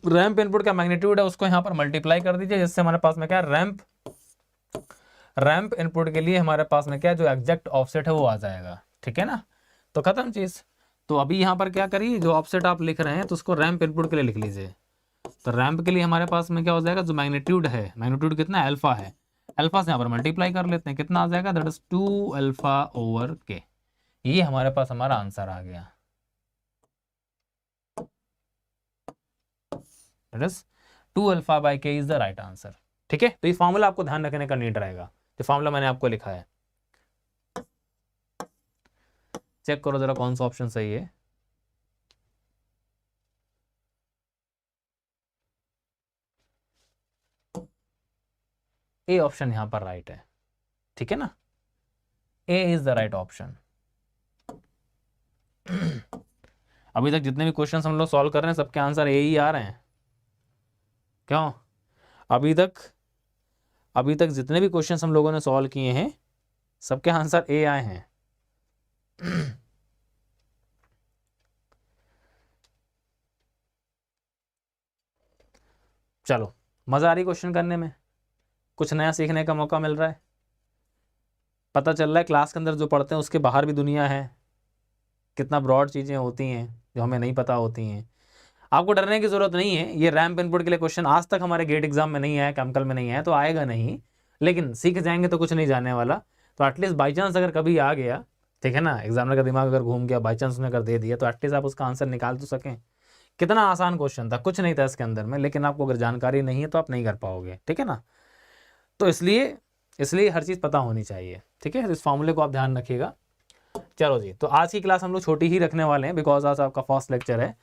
रैंप इनपुट का मैग्नीट्यूड है उसको यहाँ पर मल्टीप्लाई कर दीजिए, जिससे हमारे पास में क्या, रैंप इनपुट के लिए हमारे पास में क्या, जो एग्जैक्ट ऑफसेट है वो आ जाएगा, ठीक है ना। तो खत्म चीज। तो अभी यहाँ पर क्या करिए, जो ऑफसेट आप लिख रहे हैं तो उसको रैंप इनपुट के लिए लिख लीजिए। तो रैंप के लिए हमारे पास में क्या हो जाएगा, जो मैग्नीट्यूड है, मैग्नीट्यूड कितना है, अल्फा है, अल्फा से यहाँ पर मल्टीप्लाई कर लेते हैं, कितना आ जाएगा, दैट इज 2 अल्फा ओवर के। ये हमारे पास हमारा आंसर आ गया, दैट इज 2 अल्फा बाई के इज द राइट आंसर, ठीक है। तो इस फॉर्मूला आपको ध्यान रखने का नीड रहेगा, जो फॉर्मूला मैंने आपको लिखा है। चेक करो जरा कौन सा ऑप्शन सही है। ए ऑप्शन यहां पर राइट है, ठीक है ना, ए इज द राइट ऑप्शन। अभी तक जितने भी क्वेश्चंस हम लोग सॉल्व कर रहे हैं सबके आंसर ए ही आ रहे हैं, क्यों। अभी तक जितने भी क्वेश्चंस हम लोगों ने सॉल्व किए हैं सबके आंसर ए आए हैं। चलो, मजा आ रही क्वेश्चन करने में, कुछ नया सीखने का मौका मिल रहा है, पता चल रहा है क्लास के अंदर जो पढ़ते हैं उसके बाहर भी दुनिया है, कितना ब्रॉड चीज़ें होती हैं जो हमें नहीं पता होती हैं। आपको डरने की ज़रूरत नहीं है, ये रैंप इनपुट के लिए क्वेश्चन आज तक हमारे गेट एग्जाम में नहीं आया, केमिकल में नहीं आया, तो आएगा नहीं, लेकिन सीख जाएंगे तो कुछ नहीं जाने वाला। तो एटलीस्ट बाई चांस अगर कभी आ गया, ठीक है ना, एग्जामिनर का दिमाग अगर घूम गया, बाई चांस उसने अगर दे दिया, तो एटलीस्ट आप उसका आंसर निकाल तो सकें। कितना आसान क्वेश्चन था, कुछ नहीं था इसके अंदर में, लेकिन आपको अगर जानकारी नहीं है तो आप नहीं कर पाओगे, ठीक है ना। तो इसलिए हर चीज़ पता होनी चाहिए, ठीक है। तो इस फॉर्मूले को आप ध्यान रखिएगा। चलो जी, तो आज की क्लास हम लोग छोटी ही रखने वाले हैं, बिकॉज आज आपका फर्स्ट लेक्चर है।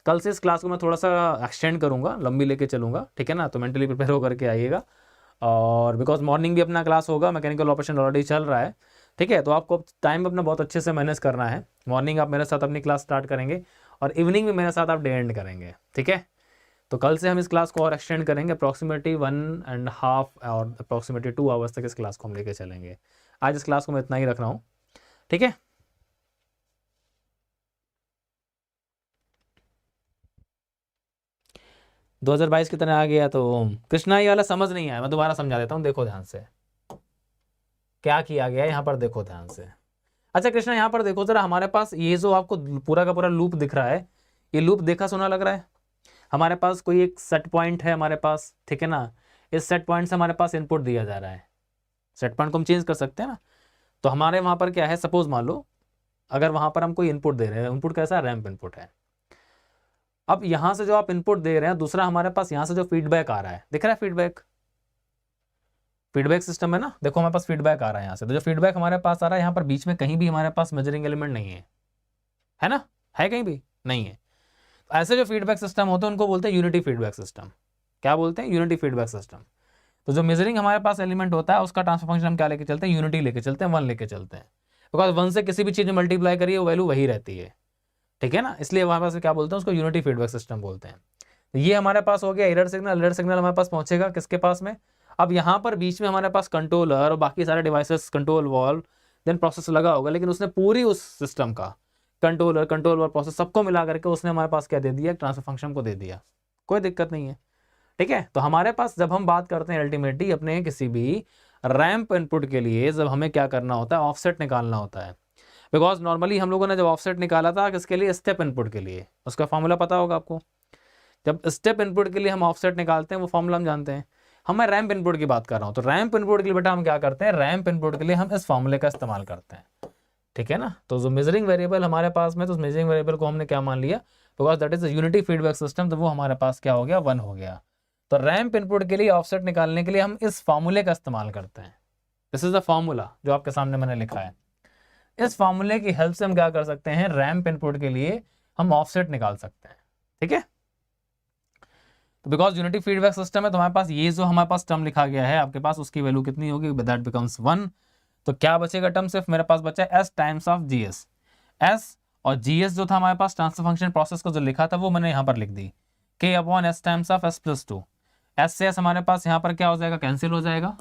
कल से इस क्लास को मैं थोड़ा सा एक्सटेंड करूंगा, लंबी लेके चलूंगा, ठीक है ना। तो मेंटली प्रिपेयर होकर के आइएगा, और बिकॉज मॉर्निंग भी अपना क्लास होगा, मैकेनिकल ऑपरेशन ऑलरेडी चल रहा है, ठीक है। तो आपको टाइम अपना बहुत अच्छे से मैनेज करना है। मॉर्निंग आप मेरे साथ अपनी क्लास स्टार्ट करेंगे, और इवनिंग में मेरे साथ आप डे एंड करेंगे, ठीक है। तो कल से हम इस क्लास को और एक्सटेंड करेंगे, अप्रॉक्सीमेटली 1.5 और अप्रॉक्सीमेटली 2 आवर्स तक इस क्लास को हम लेके चलेंगे। आज इस क्लास को मैं इतना ही रख रहा हूँ, ठीक है। दो 2022 की तरह आ गया तो कृष्णा ये वाला समझ नहीं आया, मैं दोबारा समझा देता हूँ, देखो ध्यान से क्या किया गया यहाँ पर, देखो ध्यान से। अच्छा कृष्णा यहाँ पर देखो जरा, हमारे पास ये जो आपको पूरा का पूरा लूप दिख रहा है, ये लूप देखा सुना लग रहा है। हमारे पास कोई एक सेट पॉइंट है हमारे पास, ठीक है ना, इस सेट पॉइंट से हमारे पास इनपुट दिया जा रहा है। सेट पॉइंट को हम चेंज कर सकते हैं ना, तो हमारे वहाँ पर क्या है, सपोज मान लो अगर वहाँ पर हम कोई इनपुट दे रहे हैं, इनपुट कैसा है, रैंप इनपुट है। अब यहाँ से जो आप इनपुट दे रहे हैं, दूसरा हमारे पास यहाँ से जो फीडबैक आ रहा है, दिख रहा है फीडबैक सिस्टम है ना, देखो हमारे पास फीडबैक आ रहा है यहाँ से। तो जो फीडबैक हमारे पास आ रहा है यहाँ पर बीच में कहीं भी हमारे पास मेजरिंग एलिमेंट नहीं है ना, है कहीं भी नहीं है। ऐसे जो फीडबैक सिस्टम होते हैं उनको बोलते हैं यूनिटी फीडबैक सिस्टम। क्या बोलते हैं, यूनिटी फीडबैक सिस्टम। तो जो मेजरिंग हमारे पास एलिमेंट होता है उसका ट्रांसफर फंक्शन हम क्या लेके चलते हैं, यूनिटी लेके चलते हैं, 1 लेके चलते हैं, बिकॉज 1 से किसी भी चीज में मल्टीप्लाई करिए वो वैल्यू वही रहती है, ठीक है ना। इसलिए हमारे पास क्या बोलते हैं, उसको यूनिटी फीडबैक सिस्टम बोलते हैं। तो ये हमारे पास हो गया एरर सिग्नल हमारे पास पहुंचेगा किसके पास में, अब यहाँ पर बीच में हमारे पास कंट्रोलर और बाकी सारे devices, control valve, then process लगा होगा, लेकिन उसने पूरी उस सिस्टम का कंट्रोल और प्रोसेस सबको मिला करके उसने हमारे पास क्या दे दिया, ट्रांसफर फंक्शन को दे दिया, कोई दिक्कत नहीं है। ठीक है, तो हमारे पास जब हम बात करते हैं अल्टीमेटली अपने किसी भी रैंप इनपुट के लिए, जब हमें क्या करना होता है, ऑफसेट निकालना होता है। बिकॉज नॉर्मली हम लोगों ने जब ऑफसेट निकाला था किसके लिए, स्टेप इनपुट के लिए, उसका फॉर्मूला पता होगा आपको। जब स्टेप इनपुट के लिए हम ऑफसेट निकालते हैं वो फॉर्मूला हम जानते हैं। मैं रैंप इनपुट की बात कर रहा हूँ, तो रैंप इनपुट के लिए बेटा हम क्या करते हैं, रैंप इनपुट के लिए हम इस फॉर्मूले का इस्तेमाल करते हैं। ठीक है ना, तो जो मेजरिंग वेरिएबल हमारे पास में, तो उस मेजरिंग वेरिएबल को हमने क्या मान लिया, because that is unity feedback system, तो वो हमारे पास क्या हो गया, 1 हो गया। तो रैंप इनपुट के लिए ऑफसेट निकालने के लिए हम इस फॉर्मूले का इस्तेमाल करते हैं। दिस इज द फॉर्मूला जो आपके सामने मैंने लिखा है। इस फॉर्मूले की हेल्प से हम क्या कर सकते हैं, रैंप इनपुट के लिए हम ऑफसेट निकाल सकते हैं। ठीक है, तो बिकॉज यूनिटी फीडबैक सिस्टम है, तो हमारे पास ये जो हमारे पास टर्म लिखा गया है आपके पास, उसकी वैल्यू कितनी होगी, दैट बिकम्स 1। तो क्या बचेगा टर्म, सिर्फ मेरे पास बचा S times of G S. S और जी एस जो था हमारे पास ट्रांसफर फंक्शन प्रोसेस को जो लिखा था वो मैंने यहाँ पर लिख दी, के upon S times of S plus 2। S से एस हमारे पास यहाँ पर क्या हो जाएगा, कैंसिल हो जाएगा।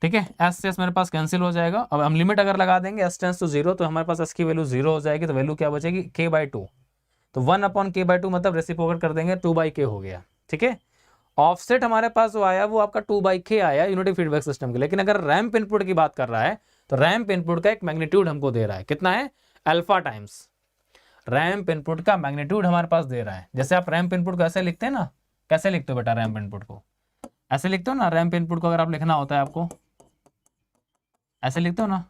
ठीक है, एस से एस मेरे पास कैंसिल हो जाएगा। अब हम लिमिट अगर लगा देंगे एस टेंस टू 0, तो हमारे पास एस की वैल्यू 0 हो जाएगी, तो वैल्यू क्या बचेगी, k/2। तो 1 अपॉन k/2 मतलब रेसिप्रोकेट कर देंगे, 2/k हो गया। ठीक है, ऑफसेट हमारे पास जो आया वो आपका 2/k आया यूनिटी फीडबैक सिस्टम के। लेकिन अगर रैंप इनपुट की बात कर रहा है, तो रैंप इनपुट का एक मैग्नीट्यूड हमको दे रहा है, कितना है, अल्फा टाइम्स। रैंप इनपुट का मैग्नीट्यूड हमारे पास दे रहा है। जैसे आप रैंप इनपुट को ऐसे लिखते हैं ना, कैसे लिखते हो बेटा, रैंप इनपुट को ऐसे लिखते हो ना, रैंप इनपुट को अगर आप लिखना होता है आपको ऐसे लिखते हो ना,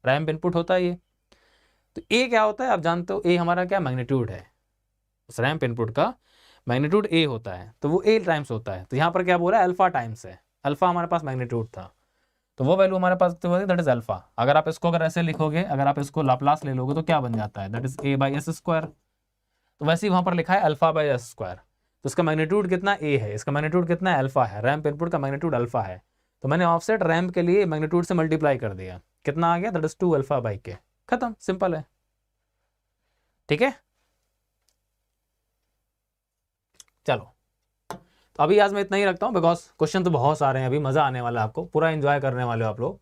रैंप इनपुट होता है ये। तो ए क्या होता है आप जानते हो, ए हमारा क्या मैग्नीट्यूड है, उस रैंप इनपुट का मैग्नीट्यूड ए होता है, तो वो ए टाइम्स होता है। तो यहाँ पर क्या बोल रहा है, अल्फा टाइम्स है। अल्फा हमारे पास मैग्नीट्यूड था, तो वो वैल्यू हमारे पास दैट इज अल्फा। अगर आप इसको अगर ऐसे लिखोगे, अगर आप इसको लाप्लास ले लोगे तो क्या बन जाता है, दैट इज a/s²। तो वैसे ही वहां पर लिखा है अल्फा/s²। तो इसका मैग्नीट्यूड कितना ए है, इसका मैग्नीट्यूड कितना है, अल्फा है। रैंप इनपुट का मैग्नीट्यूड अल्फा है, तो मैंने ऑफसेट रैंप के लिए मैग्नीट्यूड से मल्टीप्लाई कर दिया, कितना आ गया, दैट इज 2α/k। खत्म, सिंपल है। ठीक है, चलो तो अभी आज मैं इतना ही रखता हूँ, बिकॉज क्वेश्चन तो बहुत सारे हैं, अभी मजा आने वाला है आपको, पूरा एंजॉय करने वाले हो आप लोग।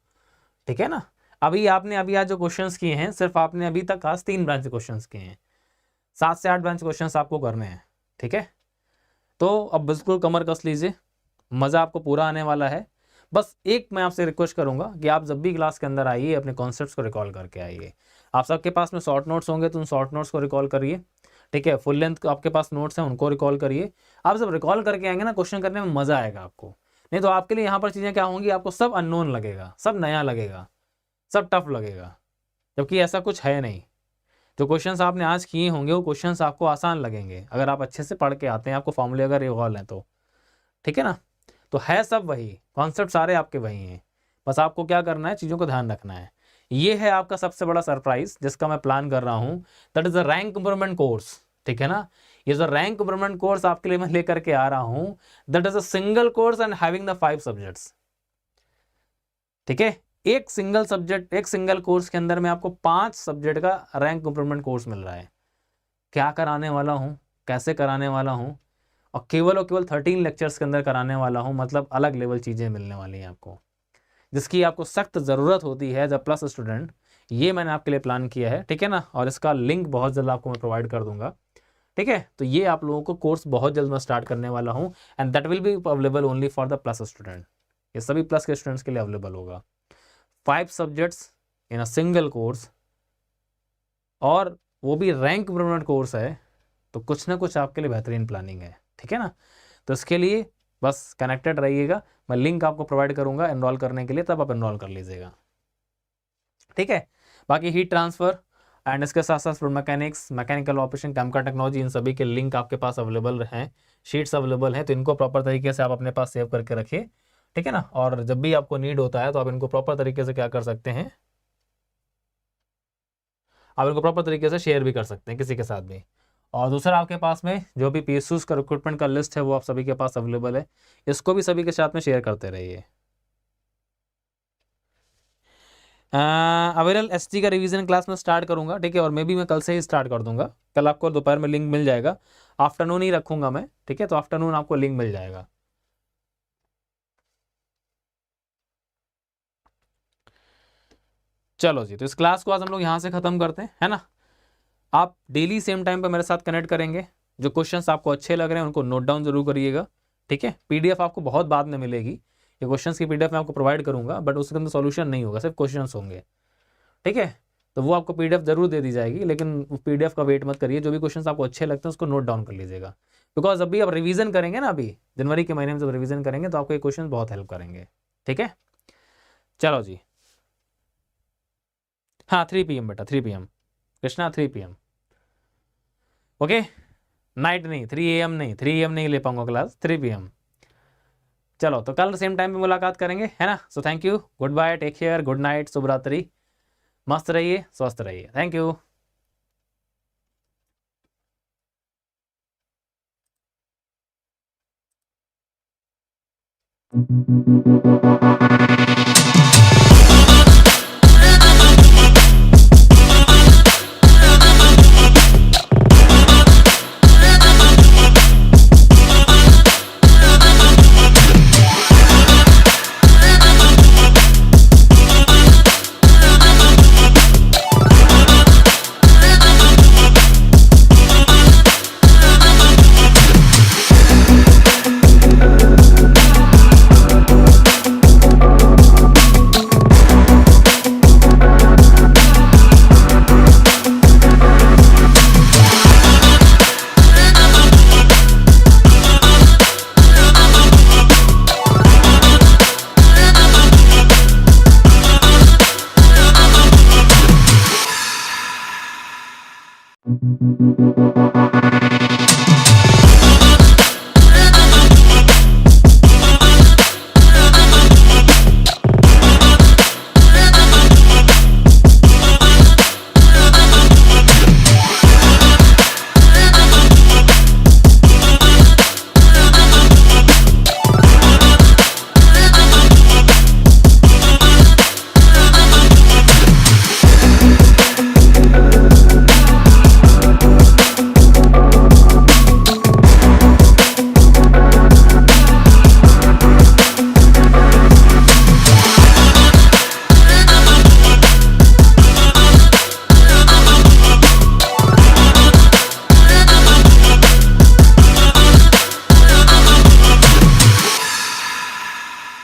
ठीक है ना, अभी आपने अभी आज जो क्वेश्चंस किए हैं, सिर्फ आपने अभी तक आज 3 ब्रांच क्वेश्चंस किए हैं, 7 से 8 ब्रांच क्वेश्चंस आपको करने हैं। ठीक है, तो अब बिल्कुल कमर कस लीजिए, मज़ा आपको पूरा आने वाला है। बस एक मैं आपसे रिक्वेस्ट करूंगा कि आप जब भी क्लास के अंदर आइए अपने कॉन्सेप्ट्स को रिकॉल करके आइए। आप सबके पास में शॉर्ट नोट्स होंगे तो उन शॉर्ट नोट्स को रिकॉल करिए। ठीक है, फुल लेंथ आपके पास नोट्स हैं उनको रिकॉल करिए। आप जब रिकॉल करके आएंगे ना, क्वेश्चन करने में मज़ा आएगा आपको। नहीं तो आपके लिए यहाँ पर चीज़ें क्या होंगी, आपको सब अननोन लगेगा, सब नया लगेगा, सब टफ लगेगा, जबकि ऐसा कुछ है नहीं। जो क्वेश्चंस आपने आज किए होंगे वो क्वेश्चंस आपको आसान लगेंगे अगर आप अच्छे से पढ़ के आते हैं, आपको फॉर्मूले अगर रिकॉल हैं तो। ठीक है ना, तो है सब वही, कॉन्सेप्ट सारे आपके वही हैं, बस आपको क्या करना है, चीज़ों को ध्यान रखना है। ये है आपका सबसे बड़ा सरप्राइज जिसका मैं प्लान कर रहा हूँ, that is a rank improvement course. ठीक है ना, ये जो रैंक इंप्रूवमेंट कोर्स आपके लिए मैं लेकर के आ रहा हूँ, that is a single course and having the 5 subjects. ठीक है, एक सिंगल सब्जेक्ट, एक सिंगल कोर्स के अंदर में आपको 5 सब्जेक्ट का रैंक इंप्रूवमेंट कोर्स मिल रहा है। क्या कराने वाला हूँ, कैसे कराने वाला हूँ, और केवल 13 लेक्चर्स के अंदर कराने वाला हूँ, मतलब अलग लेवल चीज़ें मिलने वाली हैं आपको, जिसकी आपको सख्त ज़रूरत होती है एज अ प्लस स्टूडेंट। ये मैंने आपके लिए प्लान किया है। ठीक है ना, और इसका लिंक बहुत जल्द आपको मैं प्रोवाइड कर दूंगा। ठीक है, तो ये आप लोगों को कोर्स बहुत जल्द मैं स्टार्ट करने वाला हूँ, and that will be available only for the plus student. ये सभी प्लस के स्टूडेंट्स के लिए अवेलेबल होगा, 5 subjects in a single course, और वो भी रैंक इंप्रूवमेंट कोर्स है, तो कुछ ना कुछ आपके लिए बेहतरीन प्लानिंग है। ठीक है ना, तो इसके लिए बस कनेक्टेड रहिएगा, मैं लिंक आपको प्रोवाइड करूंगा एनरोल करने के लिए, तब आप एनरोल कर लीजिएगा। ठीक है, बाकी हीट ट्रांसफर एंड इसके साथ साथ fluid mechanics, mechanical operation, chemical technology, इन सभी के लिंक आपके पास अवेलेबल हैं, शीट्स अवेलेबल हैं, तो इनको प्रॉपर तरीके से आप अपने पास सेव करके रखिए। ठीक है ना, और जब भी आपको नीड होता है तो आप इनको प्रॉपर तरीके से क्या कर सकते हैं, आप इनको प्रॉपर तरीके से शेयर भी कर सकते हैं किसी के साथ भी। और दूसरा, आपके पास में जो भी PSUs का रिक्रूटमेंट का लिस्ट है वो आप सभी के पास अवेलेबल है, इसको भी सभी के साथ में शेयर करते रहिए। अवेलेबल ST का रिवीजन क्लास में स्टार्ट करूंगा। ठीक है, और मे बी मैं कल से ही स्टार्ट कर दूंगा, कल आपको दोपहर में लिंक मिल जाएगा, आफ्टरनून ही रखूंगा मैं। ठीक है, तो आफ्टरनून आपको लिंक मिल जाएगा। चलो जी, तो इस क्लास को आज हम लोग यहाँ से ख़त्म करते हैं, है ना। आप डेली सेम टाइम पे मेरे साथ कनेक्ट करेंगे। जो क्वेश्चंस आपको अच्छे लग रहे हैं उनको नोट डाउन जरूर करिएगा, ठीक है। पीडीएफ आपको बहुत बाद में मिलेगी, ये क्वेश्चंस की पीडीएफ मैं आपको प्रोवाइड करूंगा, बट उसके अंदर सॉल्यूशन नहीं होगा, सिर्फ क्वेश्चंस होंगे, ठीक है। तो वो आपको पीडीएफ जरूर दे दी जाएगी, लेकिन पीडीएफ का वेट मत करिए। जो भी क्वेश्चंस आपको अच्छे लगते हैं उसको नोट डाउन कर लीजिएगा, बिकॉज अभी आप रिवीजन करेंगे ना, अभी जनवरी के महीने में जब रिवीजन करेंगे तो आपको ये क्वेश्चन बहुत हेल्प करेंगे, ठीक है। चलो जी, हाँ 3 PM बेटा, 3 PM Krishna, 3 PM okay. Night नहीं, 3 AM नहीं, 3 AM नहीं ले पाऊंगा क्लास, 3 PM। चलो तो कल सेम टाइम पे मुलाकात करेंगे, है ना। So thank you, goodbye, take care, good night, शुभ रात्रि, मस्त रहिए, स्वस्थ रहिए, थैंक यू।